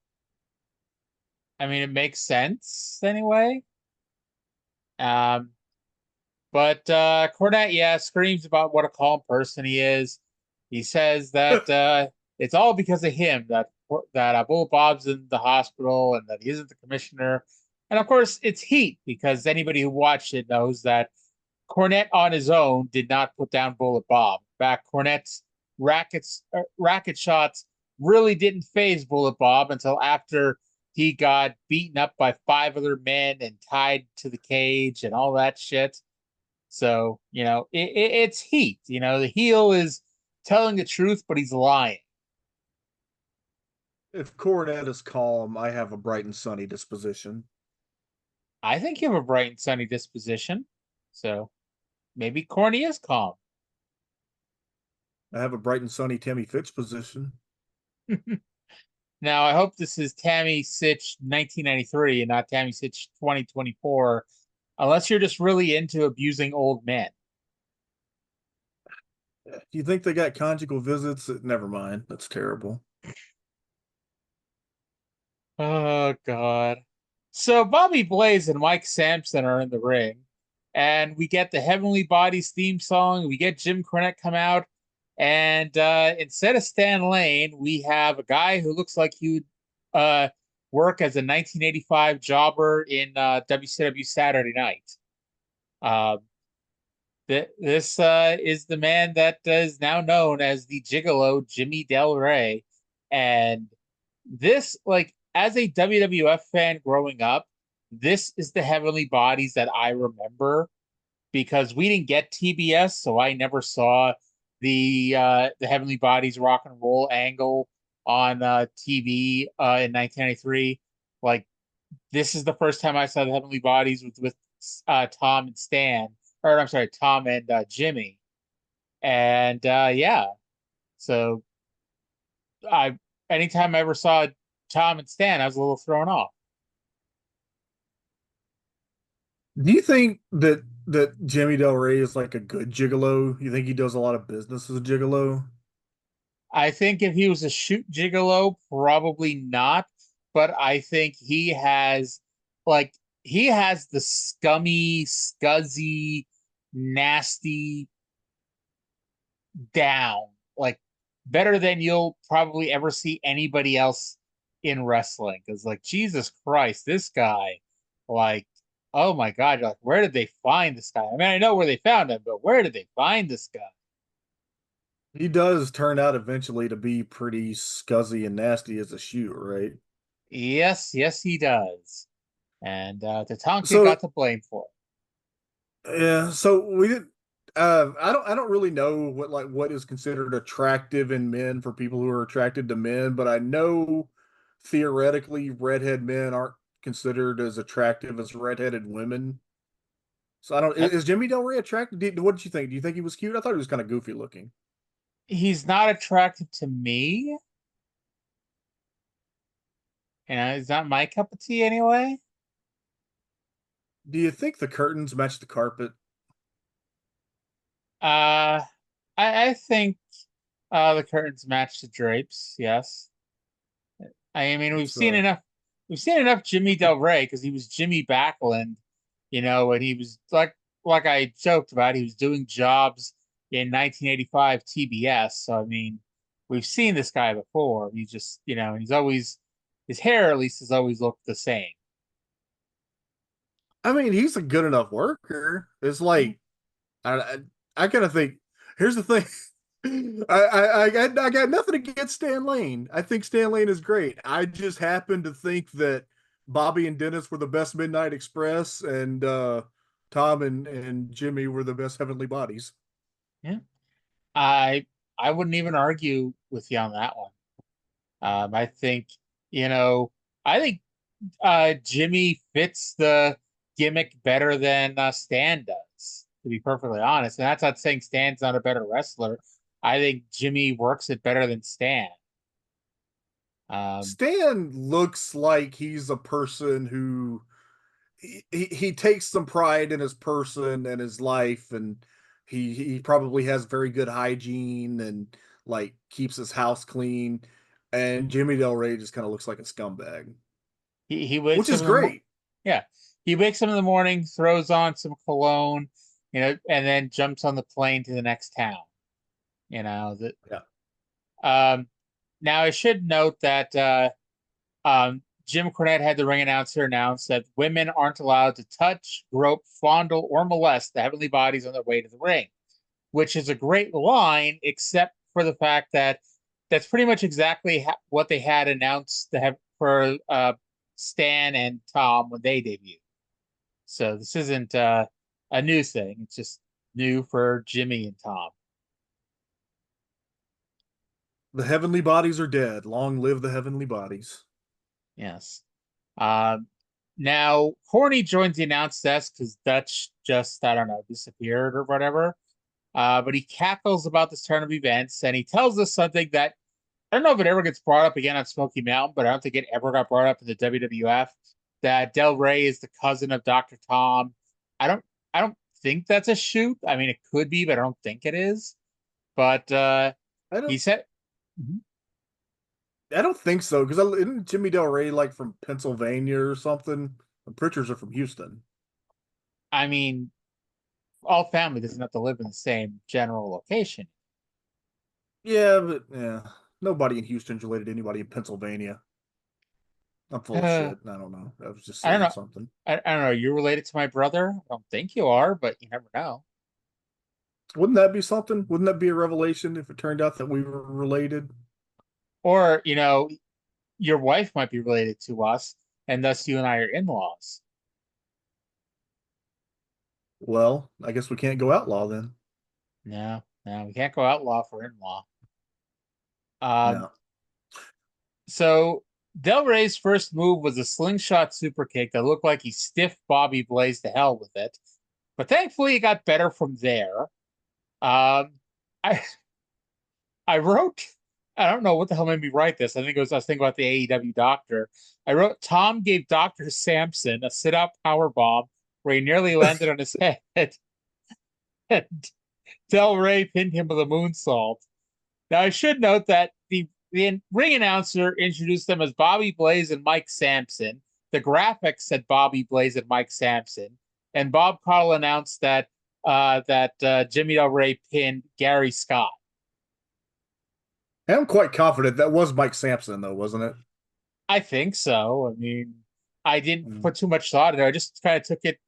I mean, it makes sense anyway. Um, but Cornette, yeah, screams about what a calm person he is. He says that it's all because of him that Bullet Bob's in the hospital and that he isn't the commissioner. And of course, it's heat, because anybody who watched it knows that Cornette on his own did not put down Bullet Bob. In fact, Cornette's racket shots really didn't phase Bullet Bob until after he got beaten up by 5 other men and tied to the cage and all that shit. So, it's heat. The heel is telling the truth, but he's lying. If Cornette is calm, I have a bright and sunny disposition. I think you have a bright and sunny disposition. So maybe Corny is calm. I have a bright and sunny Tammy Fitch position. Now, I hope this is Tammy Sitch 1993 and not Tammy Sitch 2024, unless you're just really into abusing old men. Do you think they got conjugal visits? Never mind. That's terrible. Oh, God. So Bobby Blaze and Mike Sampson are in the ring, and we get the Heavenly Bodies theme song. We get Jim Cornette come out, and instead of Stan Lane, we have a guy who looks like he would work as a 1985 jobber in WCW Saturday Night. This is the man that is now known as the Gigolo Jimmy Del Rey, and this, like, as a WWF fan growing up, this is the Heavenly Bodies that I remember, because we didn't get TBS, so I never saw the Heavenly Bodies rock and roll angle on TV in 1993. Like, this is the first time I saw the Heavenly Bodies with Tom and Stan, or I'm sorry, Tom and Jimmy, and yeah. So I anytime I ever saw Tom and Stan, I was a little thrown off. Do you think that Jimmy Del Rey is like a good gigolo? You think he does a lot of business as a gigolo? I think if he was a shoot gigolo, probably not. But I think he has the scummy, scuzzy, nasty down, like, better than you'll probably ever see anybody else in wrestling. Because, like, Jesus Christ, this guy, like, oh my God, you're like, where did they find this guy? I mean, I know where they found him, but where did they find this guy? He does turn out eventually to be pretty scuzzy and nasty as a shoot, right? Yes, he does. And Tatanka So got the blame for Yeah, so we did. I don't really know what is considered attractive in men for people who are attracted to men, but I know theoretically redhead men aren't considered as attractive as redheaded women. So I don't. That- Is Jimmy Del Rey attractive? What did you think? Do you think he was cute? I thought he was kind of goofy looking. He's not attractive to me. He's not my cup of tea anyway. Do you think the curtains match the carpet? Uh, I think the curtains match the drapes. Yes. I mean, we've It's seen enough. We've seen enough Jimmy Del Rey because he was Jimmy Backlund, and he was like I joked about, he was doing jobs in 1985 TBS. So I mean, we've seen this guy before. He's just, and he's always his hair at least has always looked the same. I mean, he's a good enough worker. It's like I I kind of think. Here's the thing. I got nothing against Stan Lane. I think Stan Lane is great. I just happen to think that Bobby and Dennis were the best Midnight Express, and Tom and Jimmy were the best Heavenly Bodies. Yeah. I wouldn't even argue with you on that one. I think, you know, I think Jimmy fits the gimmick better than Stan does, to be perfectly honest. And that's not saying Stan's not a better wrestler. I think Jimmy works it better than Stan. Stan looks like he's a person who he takes some pride in his person and his life, and he probably has very good hygiene and like keeps his house clean. And Jimmy Del Rey just kind of looks like a scumbag, He wakes which up is in the great. yeah, he wakes up in the morning, throws on some cologne, and then jumps on the plane to the next town. That. Yeah. Now I should note that Jim Cornette had the ring announcer announce that women aren't allowed to touch, grope, fondle, or molest the heavenly bodies on their way to the ring, which is a great line, except for the fact that that's pretty much exactly what they had announced to have for Stan and Tom when they debuted. So this isn't a new thing. It's just new for Jimmy and Tom. The heavenly bodies are dead. Long live the heavenly bodies. Yes. Now Corny joins the announce desk because Dutch just, I don't know, disappeared or whatever. But he cackles about this turn of events, and he tells us something that I don't know if it ever gets brought up again on Smoky Mountain, but I don't think it ever got brought up in the WWF. That Del Rey is the cousin of Dr. Tom. I don't think that's a shoot. I mean, it could be, but I don't think it is. But he said. Mhm. I don't think so, because isn't Jimmy Del Rey like from Pennsylvania or something? The Pritchards are from Houston. I mean, all family doesn't have to live in the same general location. Yeah, but yeah, nobody in Houston's related to anybody in Pennsylvania. I'm full of shit. I don't know. I was just I don't saying know. something. I don't know. You're related to my brother? I don't think you are, but you never know. Wouldn't that be something? Wouldn't that be a revelation if it turned out that we were related? Or, your wife might be related to us, and thus you and I are in-laws. Well, I guess we can't go outlaw then. No, we can't go outlaw for in-law. Um, No. So Del Rey's first move was a slingshot super kick that looked like he stiffed Bobby Blaze to hell with it. But thankfully, it got better from there. I I wrote, I don't know what the hell made me write this. I was thinking about the AEW doctor. I wrote, Tom gave Dr. Sampson a sit-out power bomb where he nearly landed on his head. And Del Rey pinned him with a moonsault. Now, I should note that the ring announcer introduced them as Bobby Blaze and Mike Sampson. The graphics said Bobby Blaze and Mike Sampson. And Bob Caudle announced that Jimmy Del Rey pinned Gary Scott. I'm quite confident that was Mike Sampson, though, wasn't it? I think so. I mean, I didn't put too much thought into it. I just kind of took it,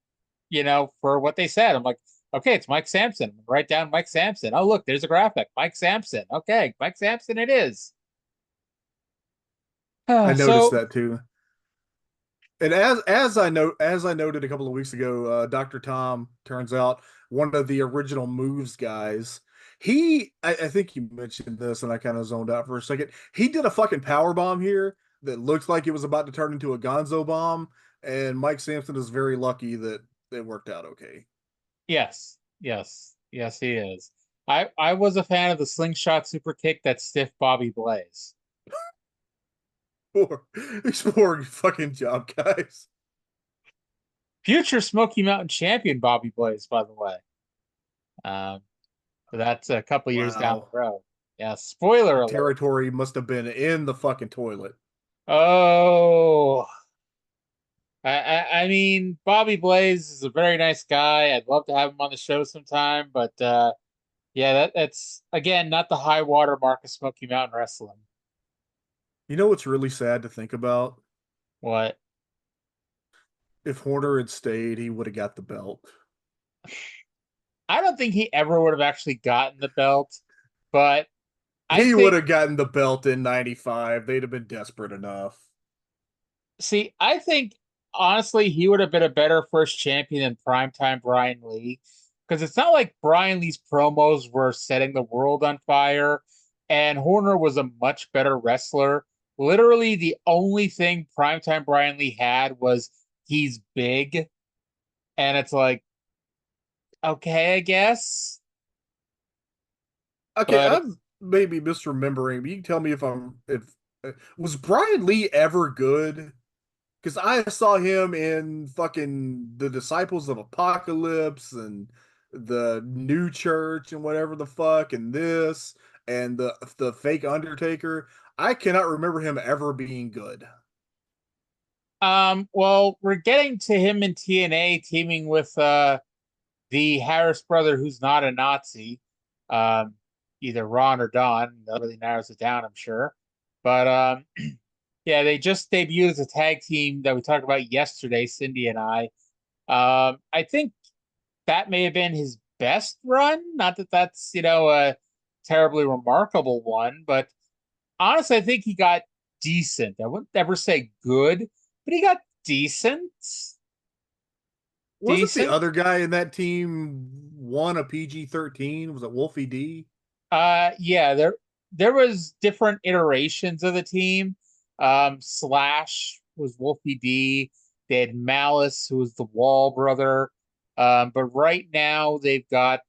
for what they said. I'm like, okay, it's Mike Sampson. Write down Mike Sampson. Oh, look, there's a graphic. Mike Sampson. Okay, Mike Sampson it is. I noticed that too. And as I noted a couple of weeks ago, Dr. Tom turns out one of the original moves guys. I think you mentioned this, and I kind of zoned out for a second. He did a fucking power bomb here that looked like it was about to turn into a Gonzo bomb, and Mike Sampson is very lucky that it worked out okay. Yes, yes, yes, he is. I was a fan of the slingshot super kick that stiff Bobby Blaze. These poor fucking job guys. Future Smoky Mountain Champion Bobby Blaze, by the way. Um, that's a couple years down the road. Yeah, spoiler alert. Territory must have been in the fucking toilet. Oh, I mean, Bobby Blaze is a very nice guy. I'd love to have him on the show sometime, but yeah, that's again not the high water mark of Smoky Mountain Wrestling. You know what's really sad to think about? What? If Horner had stayed, he would have got the belt. I don't think he ever would have actually gotten the belt, but he would have gotten the belt in '95. They'd have been desperate enough. See, I think honestly he would have been a better first champion than primetime Brian Lee, because it's not like Brian Lee's promos were setting the world on fire, and Horner was a much better wrestler. Literally, the only thing primetime Brian Lee had was he's big, and it's like, okay, I guess. Okay, but I'm maybe misremembering, but you can tell me if was Brian Lee ever good? Because I saw him in fucking the Disciples of Apocalypse and the New Church and whatever the fuck and this and the fake Undertaker. I cannot remember him ever being good. Well, we're getting to him in TNA teaming with the Harris brother who's not a Nazi. Either Ron or Don. That really narrows it down, I'm sure. But yeah, they just debuted as a tag team that we talked about yesterday, Cindy and I. I think that may have been his best run. Not that that's, a terribly remarkable one, but honestly, I think he got decent. I wouldn't ever say good, but he got decent. Wasn't the other guy in that team won a PG-13? Was it Wolfie D? Yeah, there was different iterations of the team. Slash was Wolfie D. They had Malice, who was the Wall brother. But right now they've got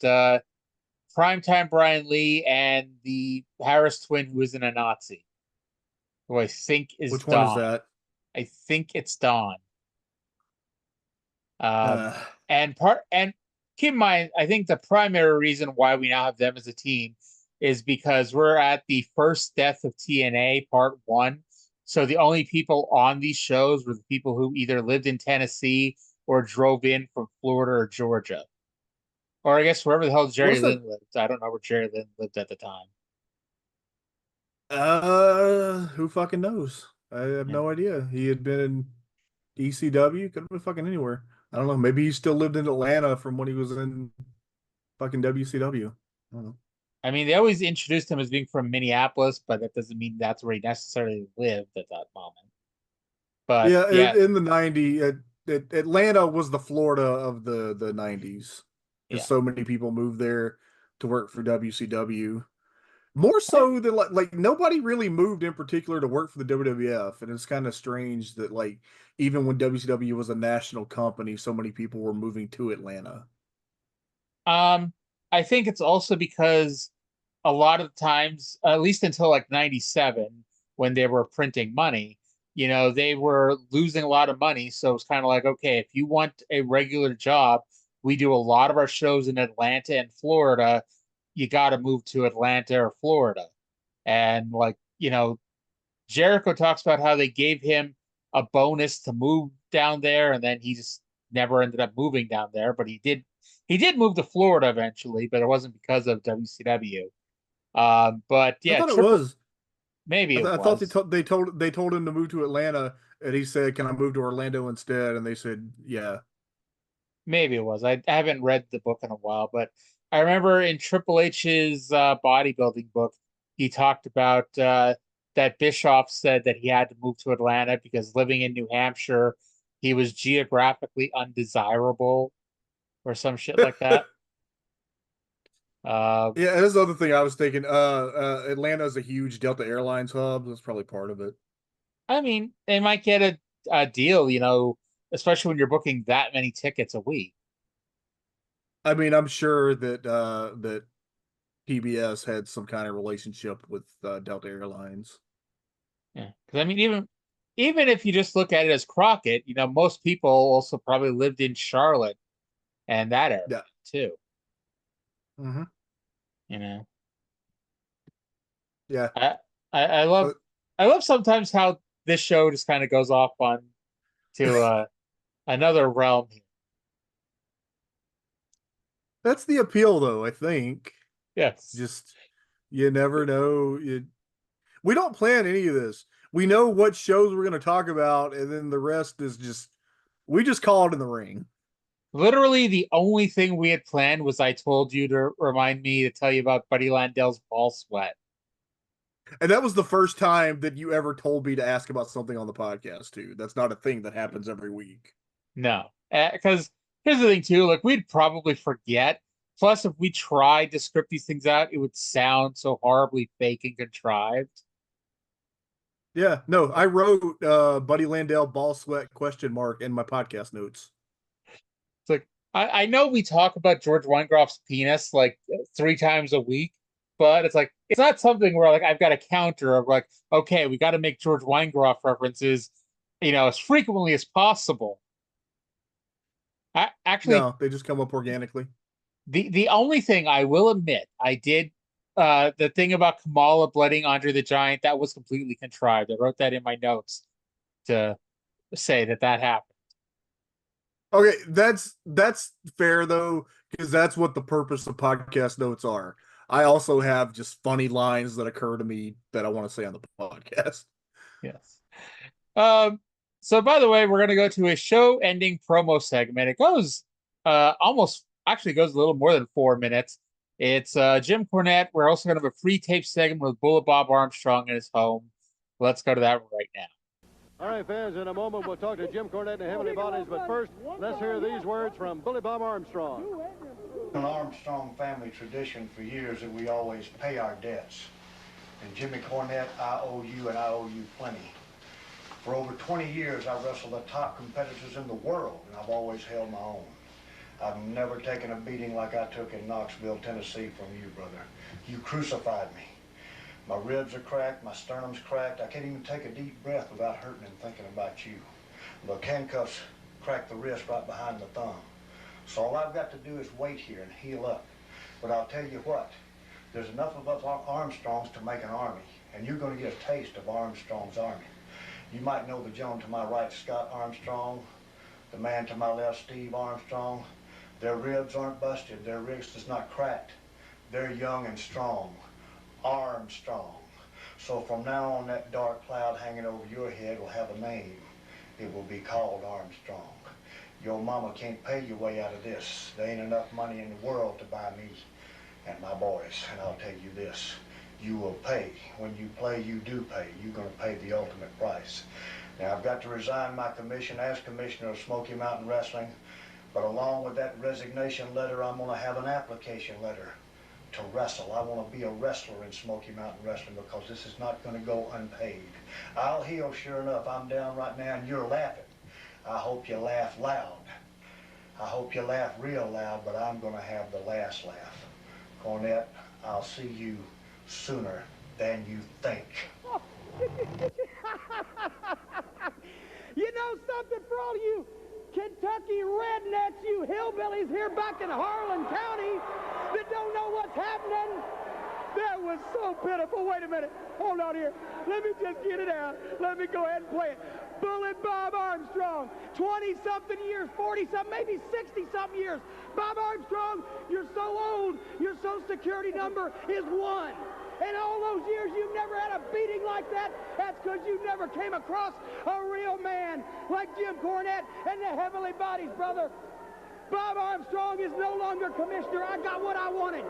primetime Brian Lee and the Harris twin, who isn't a Nazi, who I think is Which Don. One is that? I think it's Don. And keep in mind, I think the primary reason why we now have them as a team is because we're at the first death of TNA Part 1. So the only people on these shows were the people who either lived in Tennessee or drove in from Florida or Georgia. Or I guess wherever the hell Jerry Lynn lived. I don't know where Jerry Lynn lived at the time. Who fucking knows? I have no idea. He had been in ECW, could have been fucking anywhere. I don't know. Maybe he still lived in Atlanta from when he was in fucking WCW. I don't know. I mean, they always introduced him as being from Minneapolis, but that doesn't mean that's where he necessarily lived at that moment. But yeah. In the '90s, Atlanta was the Florida of the '90s. Because so many people moved there to work for WCW. More so than like nobody really moved in particular to work for the WWF, and it's kind of strange that like even when WCW was a national company, so many people were moving to Atlanta. I think it's also because a lot of times, at least until like '97, when they were printing money, they were losing a lot of money. So it's kind of like, okay, if you want a regular job, we do a lot of our shows in Atlanta and Florida. You got to move to Atlanta or Florida. And like, Jericho talks about how they gave him a bonus to move down there, and then he just never ended up moving down there. But he did move to Florida eventually, but it wasn't because of WCW. But yeah, I thought it was. Maybe it was. I thought they told him to move to Atlanta, and he said, "Can I move to Orlando instead?" And they said, "Yeah." Maybe it was. I haven't read the book in a while, but I remember in Triple H's bodybuilding book, he talked about that Bischoff said that he had to move to Atlanta because living in New Hampshire he was geographically undesirable or some shit like that. Yeah, that's the other thing I was thinking. Atlanta is a huge Delta Airlines hub. That's probably part of it. I mean, they might get a deal, you know, especially when you're booking that many tickets a week. I mean, I'm sure that that PBS had some kind of relationship with Delta Airlines. Yeah, because I mean, even if you just look at it as Crockett, you know, most people also probably lived in Charlotte and that area too. Mm-hmm. You know. Yeah. I love sometimes how this show just kind of goes off on to another realm. That's the appeal, though, I think. Yes. Just, you never know. We don't plan any of this. We know what shows we're going to talk about, and then the rest is just, we just call it in the ring. Literally, the only thing we had planned was I told you to remind me to tell you about Buddy Landell's ball sweat. And that was the first time that you ever told me to ask about something on the podcast, too. That's not a thing that happens every week. No, because here's the thing, too. Like, we'd probably forget. Plus, if we tried to script these things out, it would sound so horribly fake and contrived. Yeah, no, I wrote Buddy Landell ball sweat ? In my podcast notes. It's like, I know we talk about George Weingroff's penis like 3 times a week, but it's like, it's not something where like I've got a counter of like, okay, we got to make George Weingroff references, you know, as frequently as possible. Actually, no, they just come up organically. The only thing I will admit, I did the thing about Kamala blooding Andre the Giant, that was completely contrived. I wrote that in my notes to say that happened. Okay, that's fair though, because that's what the purpose of podcast notes are. I also have just funny lines that occur to me that I want to say on the podcast. Yes. So by the way, we're gonna go to a show-ending promo segment. It goes actually goes a little more than 4 minutes. It's Jim Cornette. We're also gonna have a free tape segment with Bullet Bob Armstrong in his home. Let's go to that right now. All right, fans, in a moment we'll talk to Jim Cornette and the Heavenly Bodies, but first, let's hear these words from Bullet Bob Armstrong. An Armstrong family tradition for years that we always pay our debts. And Jimmy Cornette, I owe you, and I owe you plenty. For over 20 years, I wrestled the top competitors in the world, and I've always held my own. I've never taken a beating like I took in Knoxville, Tennessee from you, brother. You crucified me. My ribs are cracked, my sternum's cracked. I can't even take a deep breath without hurting and thinking about you. The handcuffs cracked the wrist right behind the thumb. So all I've got to do is wait here and heal up. But I'll tell you what, there's enough of us Armstrongs to make an army, and you're going to get a taste of Armstrong's army. You might know the gentleman to my right, Scott Armstrong, the man to my left, Steve Armstrong. Their ribs aren't busted, their wrist is not cracked. They're young and strong. Armstrong. So from now on, that dark cloud hanging over your head will have a name. It will be called Armstrong. Your mama can't pay your way out of this. There ain't enough money in the world to buy me and my boys. And I'll tell you this, you will pay. When you play, you do pay. You're gonna pay the ultimate price. Now, I've got to resign my commission as commissioner of Smoky Mountain Wrestling, but along with that resignation letter, I'm gonna have an application letter to wrestle. I want to be a wrestler in Smoky Mountain Wrestling because this is not going to go unpaid. I'll heal, sure enough. I'm down right now and you're laughing. I hope you laugh loud. I hope you laugh real loud, but I'm going to have the last laugh. Cornette, I'll see you sooner than you think. You know something, for all you Kentucky rednecks, you hillbillies here back in Harlan County that don't know what's happening? That was so pitiful. Wait a minute. Hold on here. Let me just get it out. Let me go ahead and play it. Bullet Bob Armstrong, 20-something years, 40-something, maybe 60-something years. Bob Armstrong, you're so old, your social security number is 1. And all those years you've never had a beating like that, that's because you never came across a real man like Jim Cornette and the Heavenly Bodies, brother. Bob Armstrong is no longer commissioner. I got what I wanted.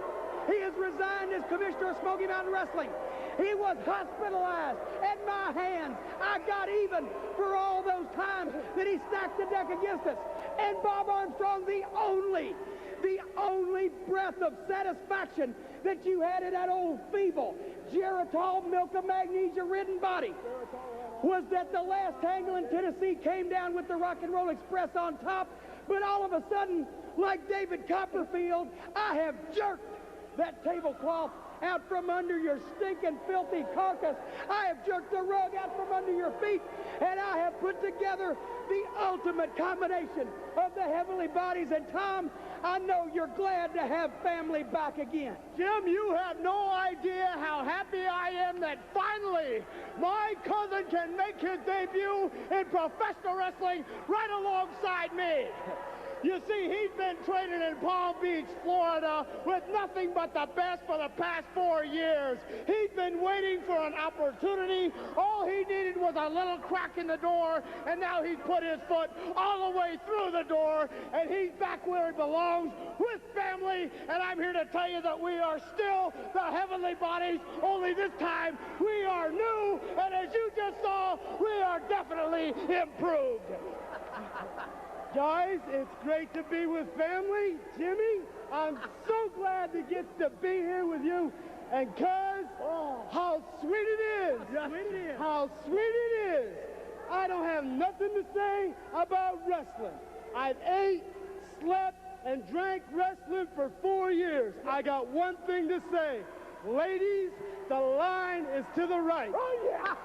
He has resigned as commissioner of Smoky Mountain Wrestling. He was hospitalized at my hands. I got even for all those times that he stacked the deck against us. And Bob Armstrong, the only breath of satisfaction that you had in that old feeble, geritol, milk of magnesia-ridden body was that the Last Tangle in Tennessee came down with the Rock and Roll Express on top, but all of a sudden, like David Copperfield, I have jerked that tablecloth out from under your stinking, filthy carcass. I have jerked the rug out from under your feet, and I have put together the ultimate combination of the heavenly bodies. And Tom, I know you're glad to have family back again. Jim, you have no idea how happy I am that finally my cousin can make his debut in professional wrestling right alongside me. You see, he's been training in Palm Beach, Florida, with nothing but the best for the past 4 years. He's been waiting for an opportunity. All he needed was a little crack in the door, and now he's put his foot all the way through the door, and he's back where he belongs with family. And I'm here to tell you that we are still the heavenly bodies, only this time we are new, and as you just saw, we are definitely improved. Guys, it's great to be with family. Jimmy, I'm so glad to get to be here with you. And cuz, how sweet it is. How sweet it is. I don't have nothing to say about wrestling. I've ate, slept, and drank wrestling for 4 years. I got one thing to say. Ladies, the line is to the right. Oh, yeah.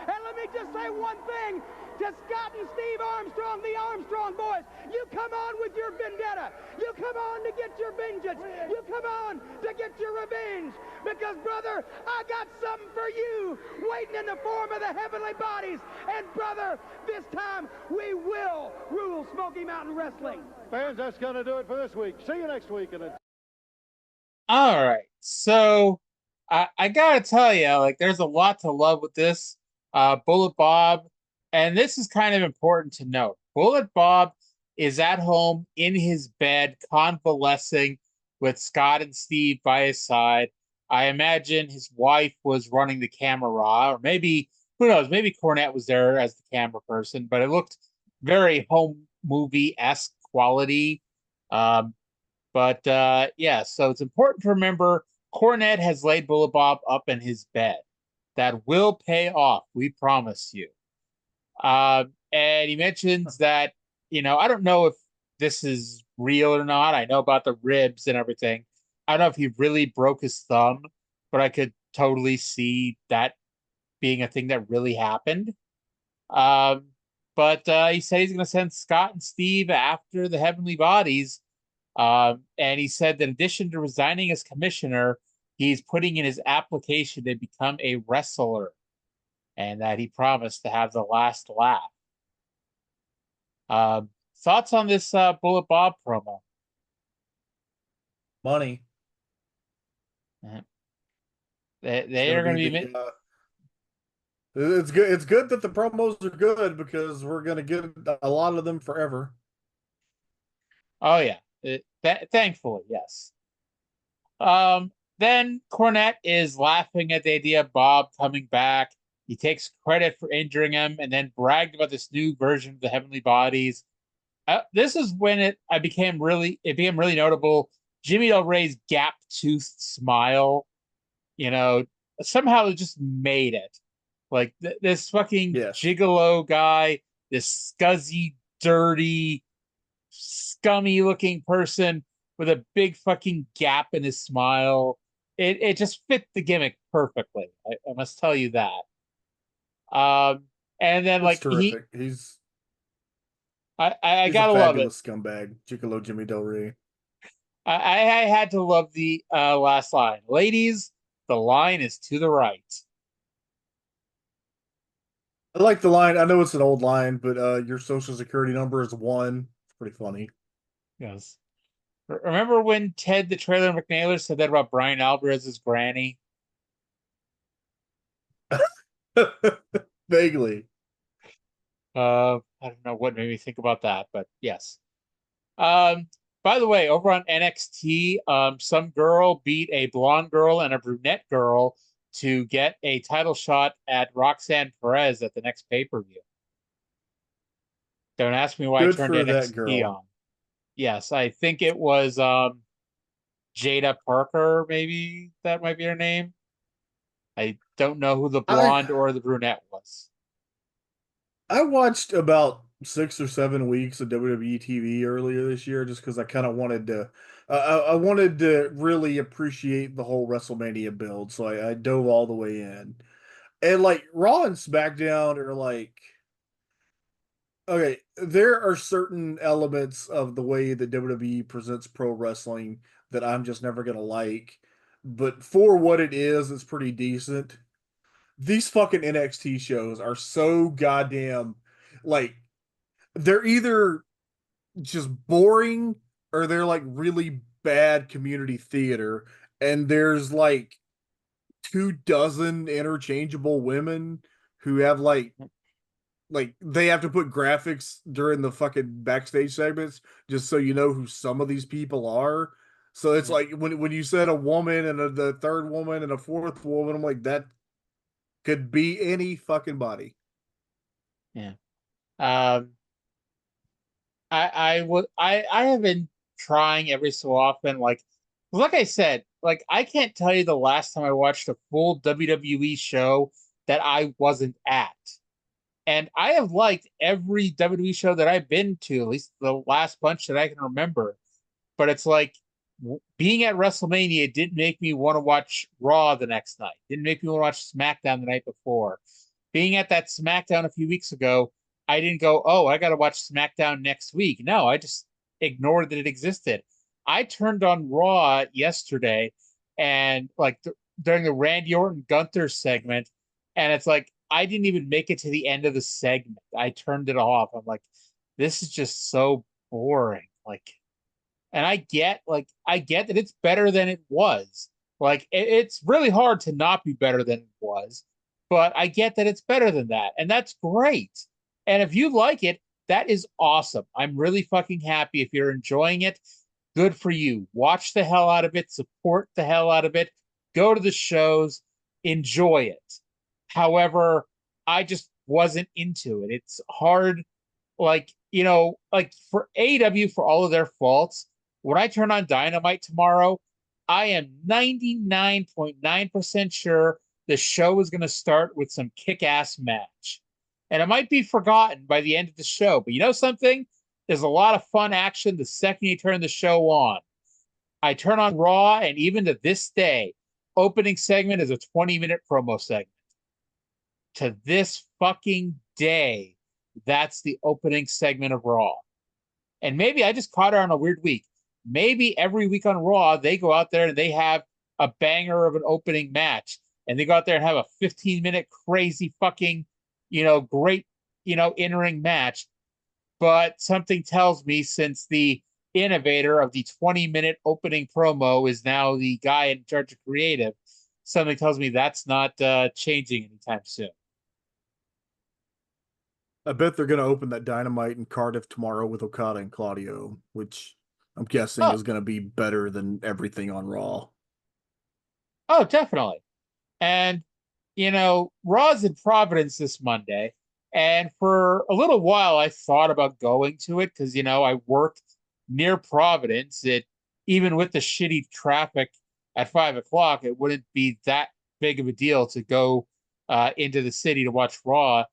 And let me just say one thing to Scott and Steve Armstrong, the Armstrong boys. You come on with your vendetta. You come on to get your vengeance. You come on to get your revenge. Because, brother, I got something for you waiting in the form of the heavenly bodies. And, brother, this time we will rule Smoky Mountain Wrestling. Fans, that's going to do it for this week. See you next week. All right, so I gotta tell you, like, there's a lot to love with this Bullet Bob, and this is kind of important to note. Bullet Bob is at home in his bed, convalescing with Scott and Steve by his side. I imagine his wife was running the camera, or maybe, who knows, maybe Cornette was there as the camera person, but it looked very home movie-esque quality. Yeah, so it's important to remember Cornette has laid Bullet Bob up in his bed. That will pay off, we promise you. And he mentions that, I don't know if this is real or not. I know about the ribs and everything. I don't know if he really broke his thumb, but I could totally see that being a thing that really happened. He said he's going to send Scott and Steve after the heavenly bodies. And he said that in addition to resigning as commissioner, he's putting in his application to become a wrestler, and that he promised to have the last laugh. Thoughts on this Bullet Bob promo? Money. They are going to be. It's good. It's good that the promos are good because we're going to get a lot of them forever. Oh yeah. Thankfully, yes. Then Cornette is laughing at the idea of Bob coming back. He takes credit for injuring him and then bragged about this new version of the Heavenly Bodies. This is when it became really notable. Jimmy Del Rey's gap-toothed smile, somehow it just made it. Like this fucking gigolo guy, this scuzzy, dirty, scummy looking person with a big fucking gap in his smile. It just fit the gimmick perfectly. I must tell you that. And then that's terrific. I gotta love it. Scumbag, Gigolo Jimmy Del Rey. I had to love the last line. Ladies, the line is to the right. I like the line. I know it's an old line, but your social security number is 1. It's pretty funny. Yes. Remember when Ted the Trailer McNailer said that about Brian Alvarez's granny? Vaguely. I don't know what made me think about that, but yes. By the way, over on NXT, some girl beat a blonde girl and a brunette girl to get a title shot at Roxanne Perez at the next pay-per-view. Don't ask me why I Good turned for that NXT girl. on. Yes, I think it was Jaida Parker, maybe that might be her name. I don't know who the blonde or the brunette was. I watched about 6 or 7 weeks of WWE TV earlier this year just because I kind of wanted to. I wanted to really appreciate the whole WrestleMania build, so I dove all the way in. And like Raw and SmackDown are like, okay, there are certain elements of the way that WWE presents pro wrestling that I'm just never gonna like, but for what it is, it's pretty decent. These fucking NXT shows are so goddamn like they're either just boring or they're like really bad community theater, and there's like 2 dozen interchangeable women who have like they have to put graphics during the fucking backstage segments just so you know who some of these people are. So it's like when you said a woman and the third woman and a fourth woman, I'm like, that could be any fucking body. Yeah. I have been trying every so often, like I said, like I can't tell you the last time I watched a full WWE show that I wasn't at. And I have liked every WWE show that I've been to, at least the last bunch that I can remember. But it's like being at WrestleMania didn't make me want to watch Raw the next night. Didn't make me want to watch SmackDown the night before. Being at that SmackDown a few weeks ago, I didn't go, oh, I got to watch SmackDown next week. No, I just ignored that it existed. I turned on Raw yesterday and during the Randy Orton Gunther segment, and it's like I didn't even make it to the end of the segment. I turned it off. I'm like, this is just so boring. And I get that it's better than it was. It's really hard to not be better than it was, but I get that it's better than that, and that's great. And if you like it, that is awesome. I'm really fucking happy. If you're enjoying it, good for you. Watch the hell out of it, support the hell out of it, go to the shows, enjoy it. However, I just wasn't into it. It's hard, for AEW, for all of their faults, when I turn on Dynamite tomorrow, I am 99.9% sure the show is going to start with some kick-ass match. And it might be forgotten by the end of the show, but you know something? There's a lot of fun action the second you turn the show on. I turn on Raw, and even to this day, opening segment is a 20-minute promo segment. To this fucking day, that's the opening segment of Raw. And maybe I just caught her on a weird week. Maybe every week on Raw, they go out there and they have a banger of an opening match. And they go out there and have a 15-minute crazy fucking, great, in-ring match. But something tells me, since the innovator of the 20-minute opening promo is now the guy in charge of creative, something tells me that's not changing anytime soon. I bet they're going to open that Dynamite in Cardiff tomorrow with Okada and Claudio, which I'm guessing is going to be better than everything on Raw. Oh, definitely. And, Raw's in Providence this Monday. And for a little while, I thought about going to it because, I worked near Providence. Even with the shitty traffic at 5 o'clock, it wouldn't be that big of a deal to go into the city to watch Raw.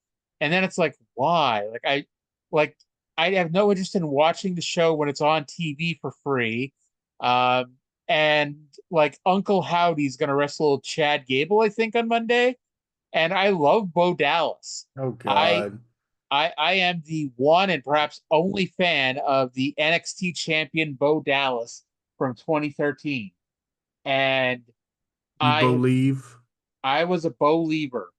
And then it's like, why? I have no interest in watching the show when it's on TV for free. And Uncle Howdy's going to wrestle Chad Gable, I think, on Monday. And I love Bo Dallas. Oh, God. I am the one and perhaps only fan of the NXT champion Bo Dallas from 2013. And I was a Bo-liever.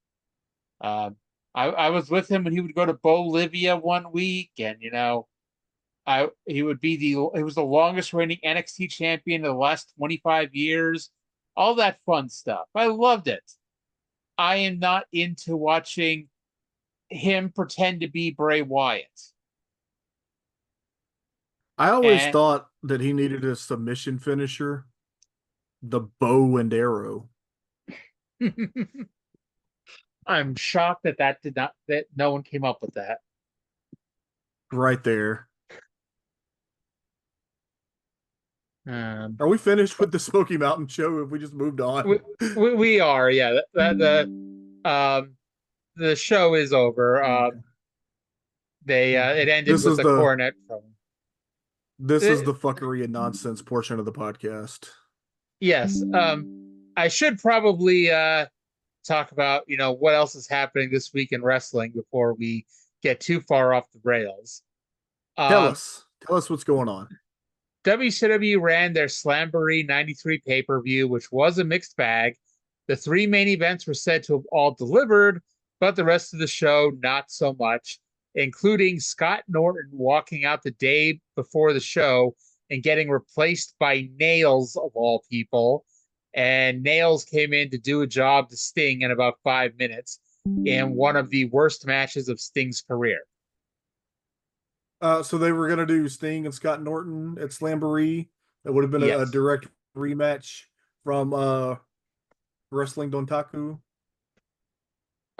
I was with him when he would go to Bolivia one week, and he was the longest reigning NXT champion in the last 25 years. All that fun stuff. I loved it. I am not into watching him pretend to be Bray Wyatt. I always thought that he needed a submission finisher, the bow and arrow. I'm shocked that no one came up with that. Right there. Um, Are we finished with the Smoky Mountain show? Have we just moved on? we are, yeah. The show is over. It ended with the Cornette promo. This is the fuckery and nonsense portion of the podcast. Yes. I should probably talk about, what else is happening this week in wrestling before we get too far off the rails. Tell us what's going on. WCW ran their Slamboree 93 pay-per-view, which was a mixed bag. The 3 main events were said to have all delivered, but the rest of the show, not so much, including Scott Norton walking out the day before the show and getting replaced by Nails, of all people. And Nails came in to do a job to Sting in about 5 minutes in one of the worst matches of Sting's career. So they were going to do Sting and Scott Norton at Slamboree. That would have been a direct rematch from Wrestling Dontaku.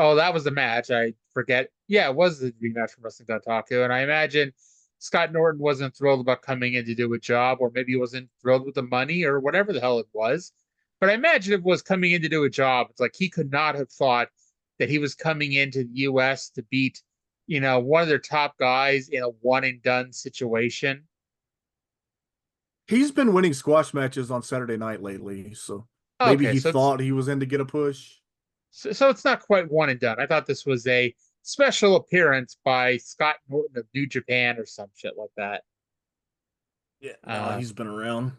Oh, that was the match. I forget. Yeah, it was the rematch from Wrestling Dontaku. And I imagine Scott Norton wasn't thrilled about coming in to do a job, or maybe he wasn't thrilled with the money or whatever the hell it was. But I imagine if it was coming in to do a job, it's like he could not have thought that he was coming into the U.S. to beat one of their top guys in a one-and-done situation. He's been winning squash matches on Saturday night lately, so maybe he thought he was in to get a push. So it's not quite one and done. I thought this was a special appearance by Scott Norton of New Japan or some shit like that. Yeah, he's been around.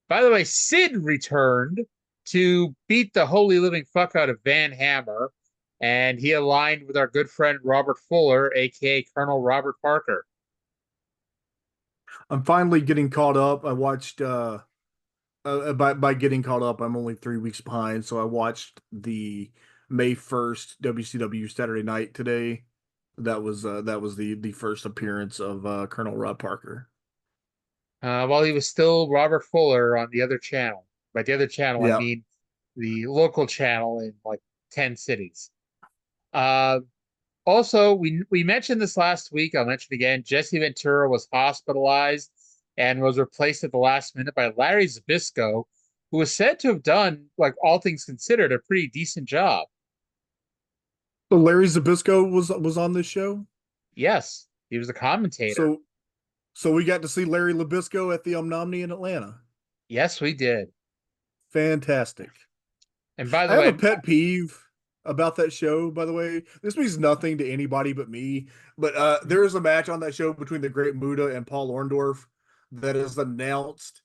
By the way, Sid returned to beat the holy living fuck out of Van Hammer, and he aligned with our good friend Robert Fuller, aka Colonel Robert Parker. I'm finally getting caught up. I watched by getting caught up, I'm only 3 weeks behind, so I watched the May 1st WCW Saturday Night today. That was the first appearance of Colonel Rob Parker. While he was still Robert Fuller on the other channel. By the other channel, I mean the local channel in like 10 cities. Also, we mentioned this last week. I'll mention again. Jesse Ventura was hospitalized and was replaced at the last minute by Larry Zbyszko, who was said to have done, like all things considered, a pretty decent job. So Larry Zbyszko was on this show? Yes, he was a commentator. So we got to see Larry Zbyszko at the Omni in Atlanta. Yes, we did. Fantastic. And by the way, I have a pet peeve about that show, by the way. This means nothing to anybody but me, but there is a match on that show between the Great Muta and Paul Orndorff that is announced.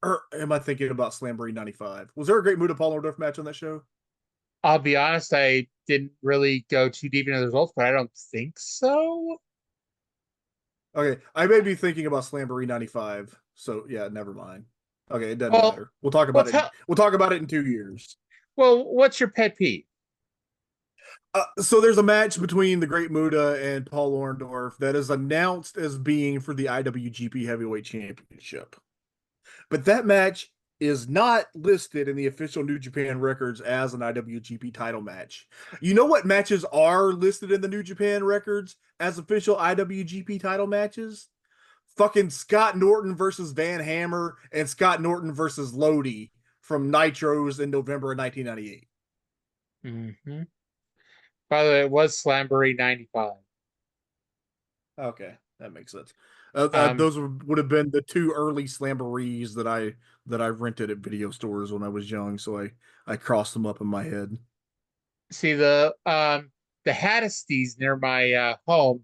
Or am I thinking about Slamboree 95? Was there a Great Muta Paul Orndorff match on that show? I'll be honest, I didn't really go too deep into the results, but I don't think so. Okay, I may be thinking about Slamboree 95. So yeah, never mind. Okay, it doesn't matter. We'll talk about it. We'll talk about it in 2 years. Well, what's your pet peeve? So there's a match between the Great Muta and Paul Orndorff that is announced as being for the IWGP Heavyweight Championship. But that match is not listed in the official New Japan records as an IWGP title match. You know what matches are listed in the New Japan records as official IWGP title matches? Fucking Scott Norton versus Van Hammer and Scott Norton versus Lodi from Nitros in November of 1998. Mm-hmm. By the way, it was Slamboree 95. Okay, that makes sense. Those would have been the 2 early Slamborees that I rented at video stores when I was young, so I crossed them up in my head. See, the Haddisties near my home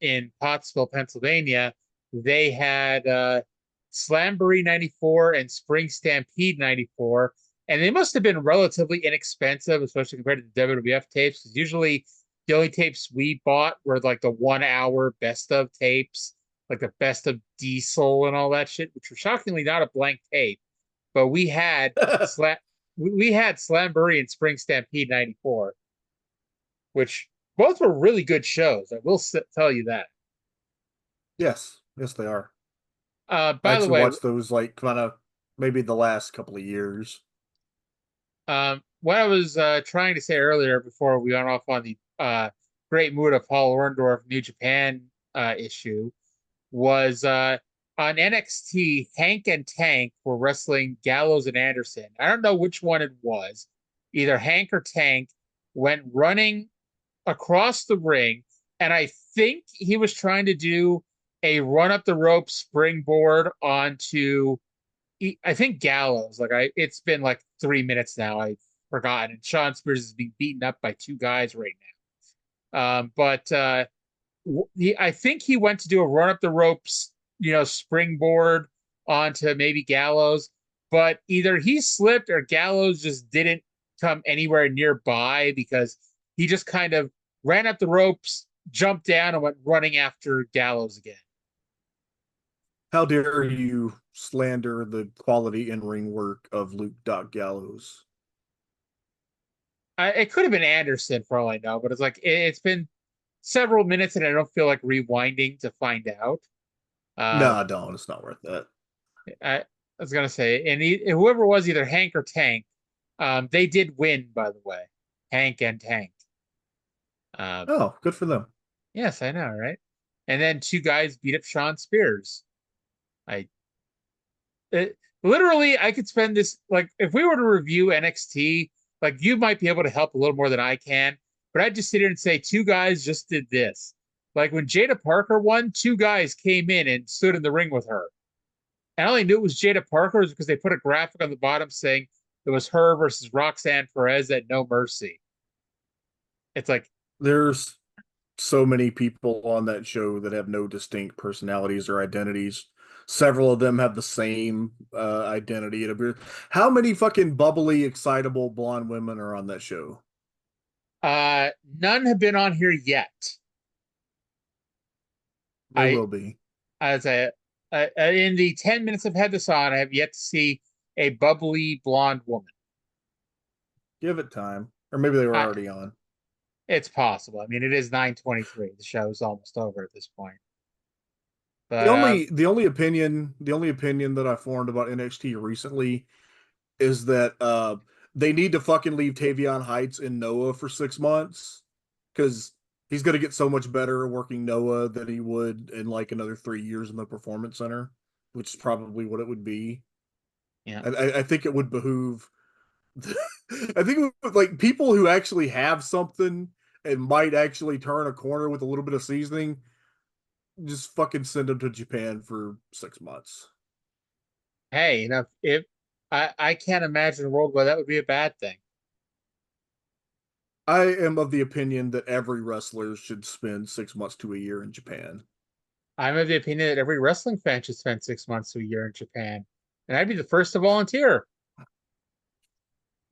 in Pottsville, Pennsylvania, they had Slamboree 94 and Spring Stampede 94. And they must have been relatively inexpensive, especially compared to the WWF tapes, because usually the only tapes we bought were like the 1 hour best of tapes, like the best of Diesel and all that shit, which were shockingly not a blank tape. But we had we had Slamboree and Spring Stampede 94, which both were really good shows. I will tell you that. Yes, they are. I By the actually way, watched those like kind of maybe the last couple of years. what I was trying to say earlier before we went off on the great mood of Paul Orndorff New Japan issue was on NXT, Hank and Tank were wrestling Gallows and Anderson. I don't know which one it was. Either Hank or Tank went running across the ring, and I think he was trying to do a run up the rope springboard onto, I think Gallows. It's been like 3 minutes now. I've forgotten. And Shawn Spears is being beaten up by two guys right now. I think he went to do a run up the ropes, springboard onto maybe Gallows, but either he slipped or Gallows just didn't come anywhere nearby because he just kind of ran up the ropes, jumped down, and went running after Gallows again. How dare you slander the quality in-ring work of Luke Doc Gallows? It could have been Anderson for all I know, but it's been several minutes and I don't feel like rewinding to find out. No, I don't. It's not worth that. I was gonna say, and whoever it was, either Hank or Tank, they did win, by the way. Hank and Tank. Oh, good for them. Yes, I know, right? And then two guys beat up Shawn Spears. Literally, I could spend this, like, if we were to review NXT, like, you might be able to help a little more than I can, but I'd just sit here and say, two guys just did this. Like, when Jaida Parker won, two guys came in and stood in the ring with her. And I only knew it was Jaida Parker because they put a graphic on the bottom saying it was her versus Roxanne Perez at No Mercy. It's like, there's so many people on that show that have no distinct personalities or identities. Several of them have the same identity. It appears. How many fucking bubbly, excitable blonde women are on that show? None have been on here yet. There will be. As in the 10 minutes I've had this on, I have yet to see a bubbly blonde woman. Give it time, or maybe they were already on. It's possible. I mean, it is 9:23. The show is almost over at this point. But, the only opinion that I formed about NXT recently is that they need to fucking leave Tavion Heights in Noah for 6 months because he's going to get so much better working Noah than he would in like another 3 years in the Performance Center, which is probably what it would be. Yeah, I think it would behoove. I think it would, like, people who actually have something and might actually turn a corner with a little bit of seasoning, just fucking send them to Japan for 6 months. Hey, if I can't imagine a world where that would be a bad thing. I am of the opinion that every wrestler should spend 6 months to a year in Japan. I'm of the opinion that every wrestling fan should spend 6 months to a year in Japan, and I'd be the first to volunteer.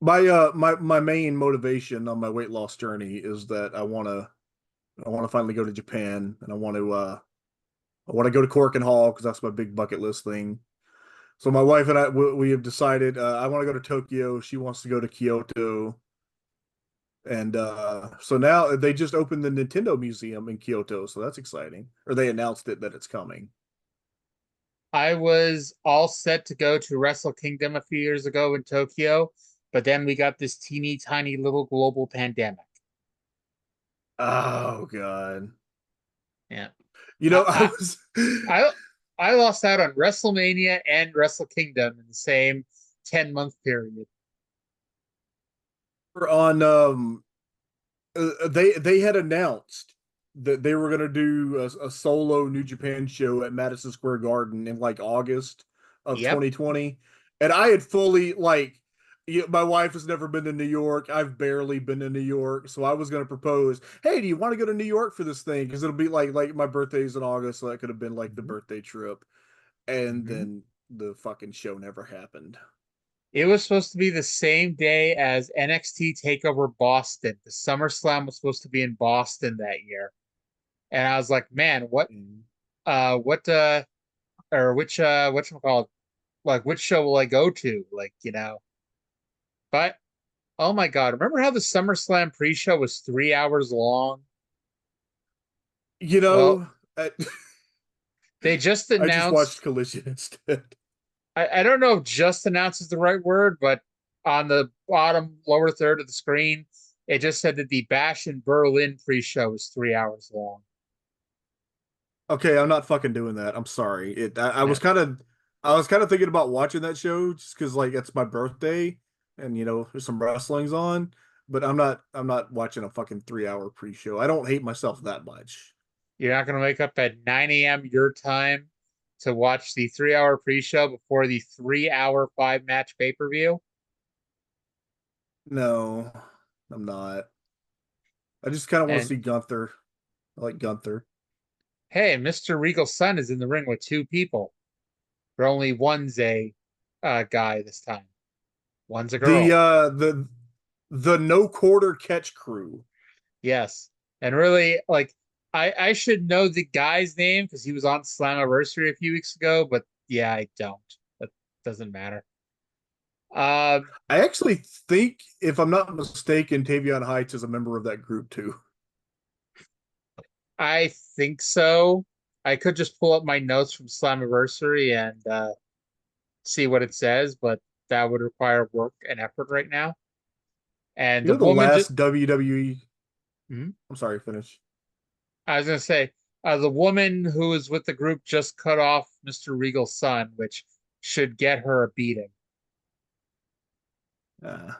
My main motivation on my weight loss journey is that I want to finally go to Japan, and I want to go to Cork and Hall because that's my big bucket list thing. So my wife and I we have decided I want to go to Tokyo. She wants to go to Kyoto. And so now they just opened the Nintendo Museum in Kyoto, so that's exciting. Or they announced that it's coming. I was all set to go to Wrestle Kingdom a few years ago in Tokyo, but then we got this teeny tiny little global pandemic. Oh God. Yeah. I lost out on WrestleMania and Wrestle Kingdom in the same 10-month period. On they had announced that they were going to do a solo New Japan show at Madison Square Garden in like August of 2020, and I had fully my wife has never been to New York. I've barely been to New York, so I was going to propose, hey, do you want to go to New York for this thing? Because it'll be like my birthday's in August, so that could have been like the birthday trip, and then the fucking show never happened. It was supposed to be the same day as NXT TakeOver Boston. The SummerSlam was supposed to be in Boston that year. And I was like, man, which show will I go to? But, oh my God, remember how the SummerSlam pre-show was 3 hours long? They just I just watched announced. Collision instead. I don't know if just announce is the right word, but on the bottom lower third of the screen, it just said that the Bash in Berlin pre-show is 3 hours long. Okay, I'm not fucking doing that. I'm sorry. I was Yeah. I was kind of thinking about watching that show just because like it's my birthday and there's some wrestling's on, but I'm not watching a fucking 3 hour pre-show. I don't hate myself that much. You're not going to wake up at 9 a.m. your time to watch the 3 hour pre-show before the 3 hour 5 match pay-per-view. No, I'm not. I just kind of want to And see Gunther. I like Gunther. hey, Mr. Regal's son is in the ring with two people. But only one's a guy this time. One's a The girl. the no quarter catch crew. Yes. And really, like, I should know the guy's name because he was on Slammiversary a few weeks ago, but yeah, I don't. That doesn't matter. I actually think, if I'm not mistaken, Tavion Heights is a member of that group too. I think so. I could just pull up my notes from Slammiversary and see what it says, but that would require work and effort right now. And You the know the woman just last WWE. Mhm. I'm sorry, finish. I was gonna say, the woman who was with the group just cut off Mr. Regal's son, which should get her a beating. Uh,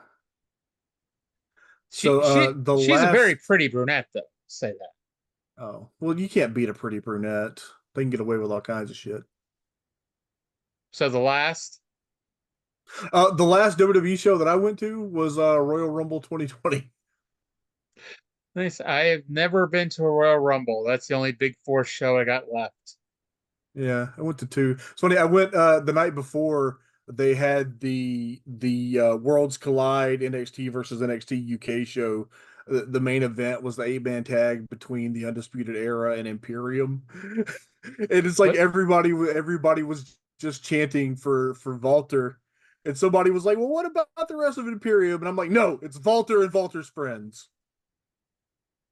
She so she the she's a very last. pretty brunette, though. Say that. Oh well, you can't beat a pretty brunette. They can get away with all kinds of shit. So the last, The last WWE show that I went to was Royal Rumble 2020. nice. I have never been to a Royal Rumble. That's the only Big Four show I got left. Yeah, I went to two. It's funny. I went the night before they had the Worlds Collide NXT versus NXT UK show. The main event was the 8-man tag between the Undisputed Era and Imperium. And it's like What? everybody was just chanting for Walter. And somebody was like, "Well, what about the rest of Imperium?" And I'm like, "No, it's Walter and Walter's friends."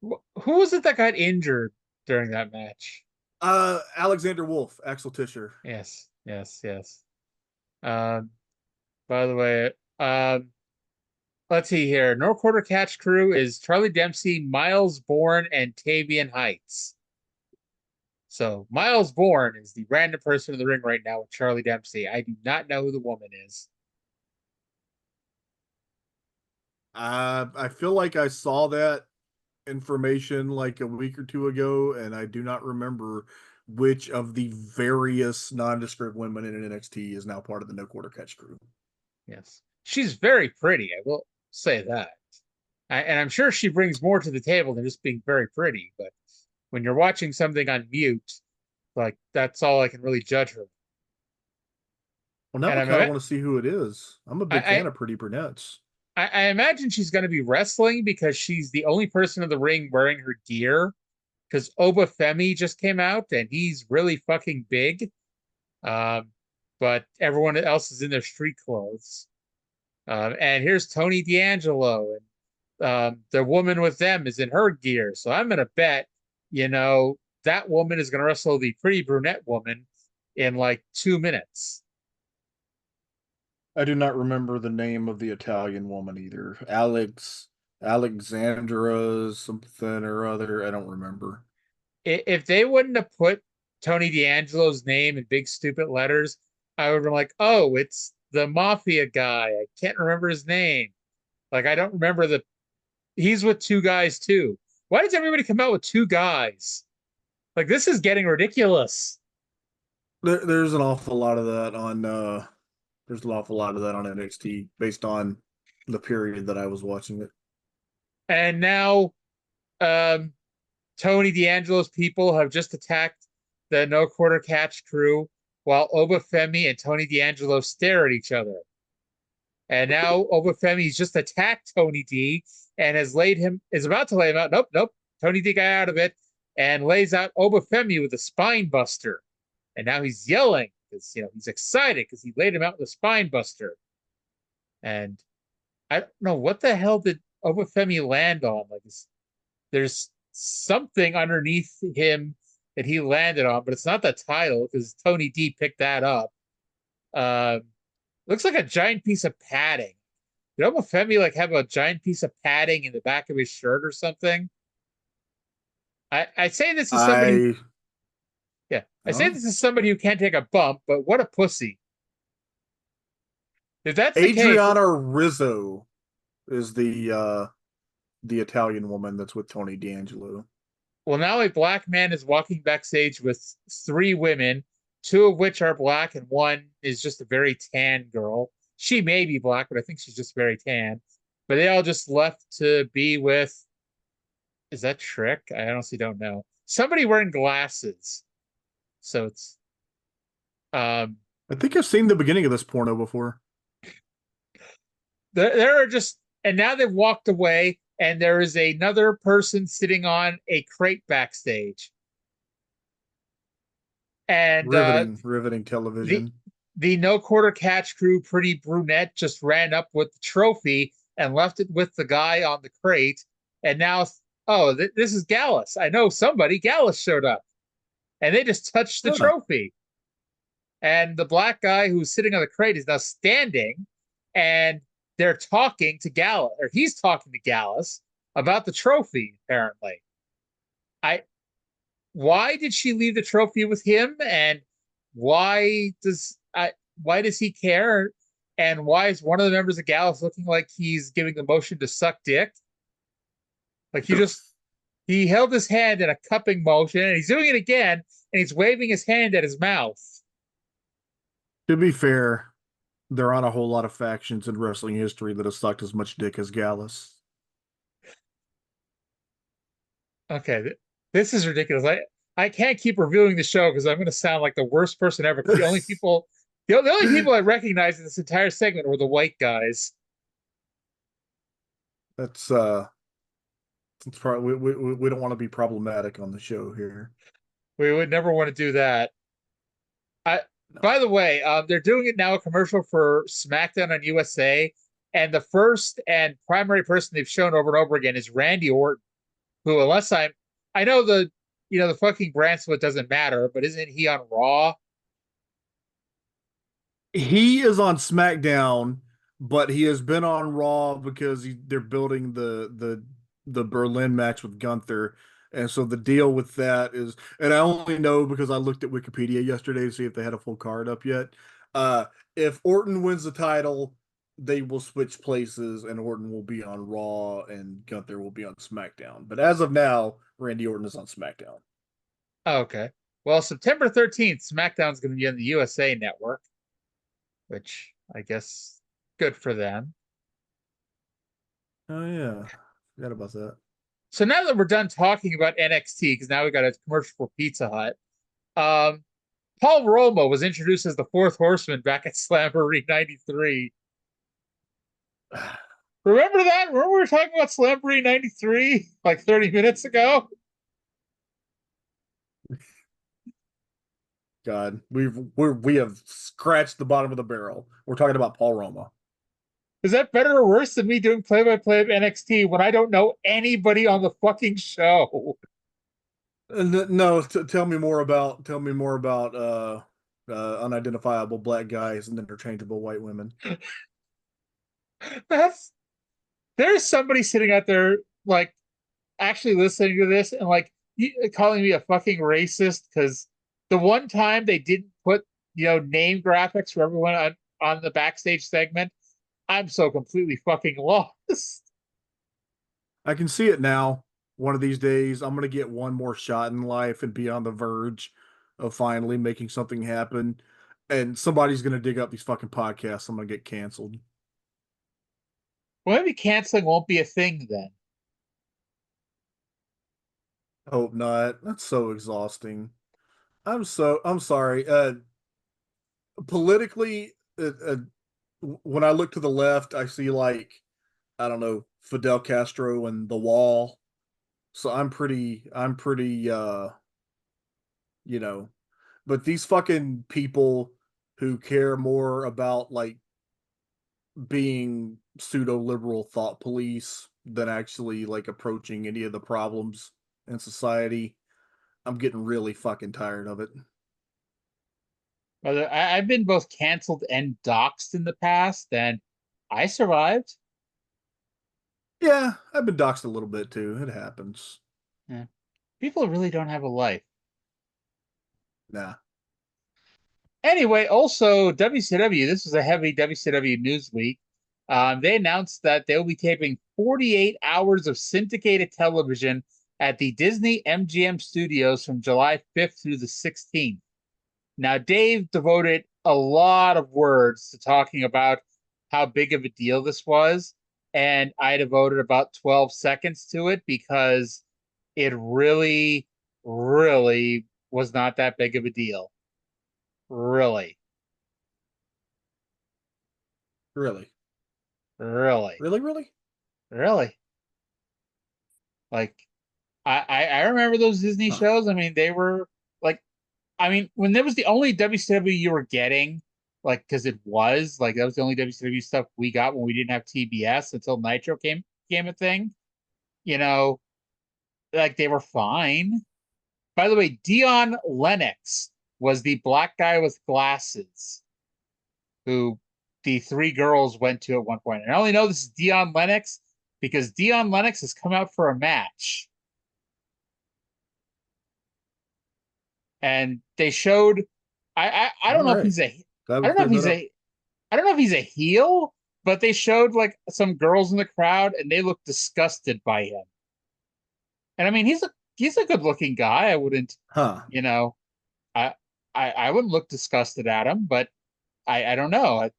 Who was it that got injured during that match? Alexander Wolf, Axel Tischer. Yes, yes, yes. Um, by the way, let's see here. No Quarter Catch Crew is Charlie Dempsey, Miles Bourne, and Tavian Heights. So Miles Bourne is the random person in the ring right now with Charlie Dempsey. I do not know who the woman is. I feel like I saw that information like a week or two ago, and I do not remember which of the various nondescript women in NXT is now part of the No Quarter Catch crew. Yes, she's very pretty. I will say that, and I'm sure she brings more to the table than just being very pretty. But when you're watching something on mute, like that's all I can really judge her. Well, now And I kind of want to see who it is. I'm a big fan of pretty brunettes. I imagine she's going to be wrestling because she's the only person in the ring wearing her gear. Because Obafemi just came out and he's really fucking big. But everyone else is in their street clothes. And here's Tony D'Angelo, and the woman with them is in her gear. So I'm gonna bet, that woman is gonna wrestle the pretty brunette woman in like 2 minutes. I do not remember the name of the Italian woman either. Alexandra something or other. I don't remember. If they wouldn't have put Tony D'Angelo's name in big stupid letters, I would have been like, oh, it's the mafia guy. I can't remember his name. Like, I don't remember he's with two guys too. Why does everybody come out with two guys? Like, this is getting ridiculous. There's an awful lot of that on there's an awful lot of that on NXT based on the period that I was watching it. And now Tony D'Angelo's people have just attacked the No Quarter Catch crew while Obafemi and Tony D'Angelo stare at each other. And now Obafemi's just attacked Tony D and is about to lay him out. Nope. Tony D got out of it and lays out Obafemi with a spine buster. And now he's yelling because he's excited because he laid him out with a spine buster. And I don't know what the hell did Obafemi land on. Like, there's something underneath him that he landed on, but it's not the title because Tony D picked that up. Looks like a giant piece of padding. Did Oba Femi like have a giant piece of padding in the back of his shirt or something? I say this is somebody. Yeah, I say this is somebody who can't take a bump, but what a pussy. If that's the Adriana case, Rizzo is the Italian woman that's with Tony D'Angelo. well, now a black man is walking backstage with 3 women, 2 of which are black, and 1 is just a very tan girl. She may be black, but I think she's just very tan. But they all just left to be with. Is that Trick? I honestly don't know. Somebody wearing glasses. So it's. I think I've seen the beginning of this porno before. There are just, and now they've walked away, and there is another person sitting on a crate backstage. And riveting television. The no quarter catch crew, Pretty Brunette, just ran up with the trophy and left it with the guy on the crate. And now, this is Gallus. I know somebody. Gallus showed up, and they just touched the trophy. And the black guy who's sitting on the crate is now standing, and they're talking to Gallus, or he's talking to Gallus about the trophy, apparently. Why did she leave the trophy with him? And why does he care? And why is one of the members of Gallus looking like he's giving the motion to suck dick? Like he held his hand in a cupping motion, and he's doing it again, and he's waving his hand at his mouth. To be fair, there aren't a whole lot of factions in wrestling history that have sucked as much dick as Gallus. Okay, this is ridiculous. I can't keep reviewing the show because I'm going to sound like the worst person ever. The only people I recognize in this entire segment were the white guys. That's probably we don't want to be problematic on the show here. We would never want to do that. By the way, they're doing it now, a commercial for SmackDown on USA, and the first and primary person they've shown over and over again is Randy Orton, who, unless I know the fucking brand split doesn't matter, but isn't he on Raw? He is on SmackDown, but he has been on Raw because they're building the Berlin match with Gunther. And so the deal with that is, and I only know because I looked at Wikipedia yesterday to see if they had a full card up yet. If Orton wins the title, they will switch places, and Orton will be on Raw, and Gunther will be on SmackDown. But as of now, Randy Orton is on SmackDown. Okay. Well, September 13th, SmackDown's going to be on the USA Network, which I guess good for them. Oh, yeah. Forgot about that. So now that we're done talking about NXT, because now we got a commercial for Pizza Hut, Paul Roma was introduced as the 4th Horseman back at Slamboree 93. Remember that? Remember we were talking about Slamboree 93 like 30 minutes ago? God, we have scratched the bottom of the barrel. We're talking about Paul Roma. Is that better or worse than me doing play-by-play of NXT when I don't know anybody on the fucking show? No, tell me more about unidentifiable black guys and interchangeable white women. There's somebody sitting out there like actually listening to this and like calling me a fucking racist because the one time they didn't put name graphics for everyone on the backstage segment, I'm so completely fucking lost. I can see it now. One of these days, I'm going to get one more shot in life and be on the verge of finally making something happen. And somebody's going to dig up these fucking podcasts. I'm going to get canceled. Well, maybe canceling won't be a thing then. Hope not. That's so exhausting. I'm sorry. Politically, when I look to the left, I see I don't know, Fidel Castro and the Wall. So I'm pretty, but these fucking people who care more about being pseudo-liberal thought police than actually approaching any of the problems in society. I'm getting really fucking tired of it. I've been both canceled and doxed in the past, and I survived. Yeah, I've been doxed a little bit too. It happens. Yeah. People really don't have a life. Nah. Anyway, also WCW, this was a heavy WCW news week. They announced that they'll be taping 48 hours of syndicated television at the Disney MGM studios from July 5th through the 16th. Now, Dave devoted a lot of words to talking about how big of a deal this was, and I devoted about 12 seconds to it because it really, really was not that big of a deal. Really. Really? Really. Really, really? Really. Like, I remember those Disney shows. I mean, they were like, I mean, when there was the only WCW you were getting, like, because it was like that was the only WCW stuff we got when we didn't have TBS until Nitro came a thing. You know, like they were fine. By the way, Dion Lennox was the black guy with glasses who the three girls went to at one point. And I only know this is Dion Lennox because Dion Lennox has come out for a match. And they showed I don't know if he's a I don't know if he's a I don't know if he's a heel, but they showed like some girls in the crowd and they looked disgusted by him. And I mean he's a good looking guy. I wouldn't you know, I wouldn't look disgusted at him, but I don't know.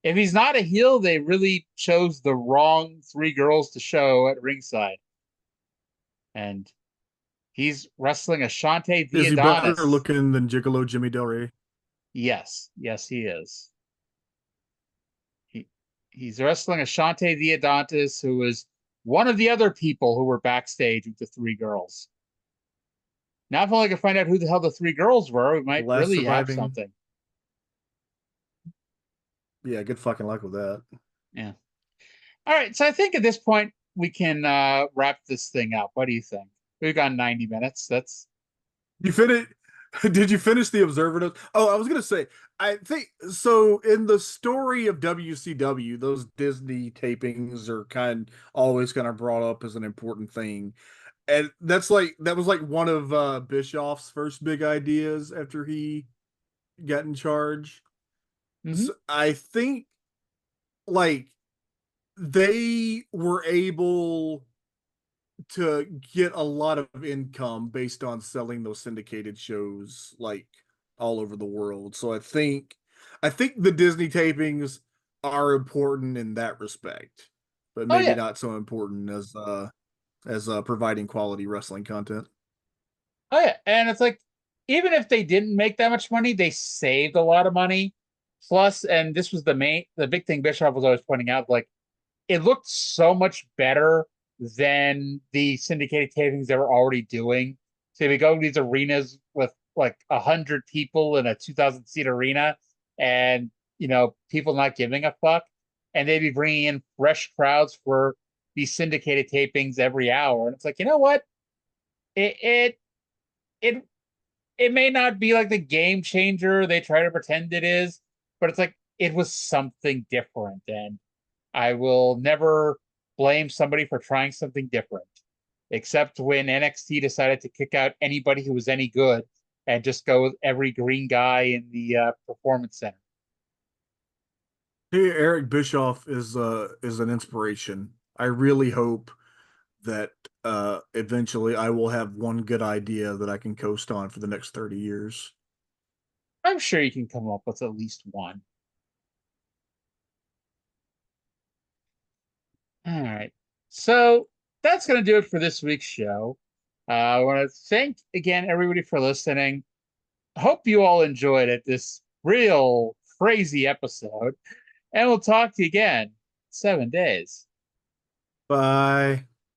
If he's not a heel, they really chose the wrong three girls to show at ringside. And he's wrestling Ashante the Is he Adonis. better looking than Gigolo Jimmy Del Rey? Yes, he is. He's wrestling Ashante the Adonis, who is one of the other people who were backstage with the three girls. Now, if only I could find out who the hell the three girls were, we might really have something. Yeah, good fucking luck with that. Yeah. All right, so I think at this point we can wrap this thing up. What do you think? We've got 90 minutes. That's you finished. Did you finish the Observer notes? Oh, I was gonna say, I think so. In the story of WCW, those Disney tapings are always kind of brought up as an important thing, and that was like one of Bischoff's first big ideas after he got in charge. So I think like they were able to get a lot of income based on selling those syndicated shows like all over the world. So I think the Disney tapings are important in that respect, but maybe not so important as providing quality wrestling content. Oh yeah, and it's like even if they didn't make that much money, they saved a lot of money. Plus, and this was the big thing Bischoff was always pointing out, like it looked so much better than the syndicated tapings they were already doing. So we go to these arenas with like 100 people in a 2,000 seat arena, and people not giving a fuck, and they'd be bringing in fresh crowds for these syndicated tapings every hour. And it's like, you know what? It may not be like the game changer they try to pretend it is, but it's like it was something different, and I will never blame somebody for trying something different, except when NXT decided to kick out anybody who was any good and just go with every green guy in the performance center. Hey, Eric Bischoff is an inspiration. I really hope that eventually I will have one good idea that I can coast on for the next 30 years. I'm sure you can come up with at least one. All right. So that's going to do it for this week's show. I want to thank again everybody for listening. I hope you all enjoyed it, this real crazy episode. And we'll talk to you again in 7 days. Bye.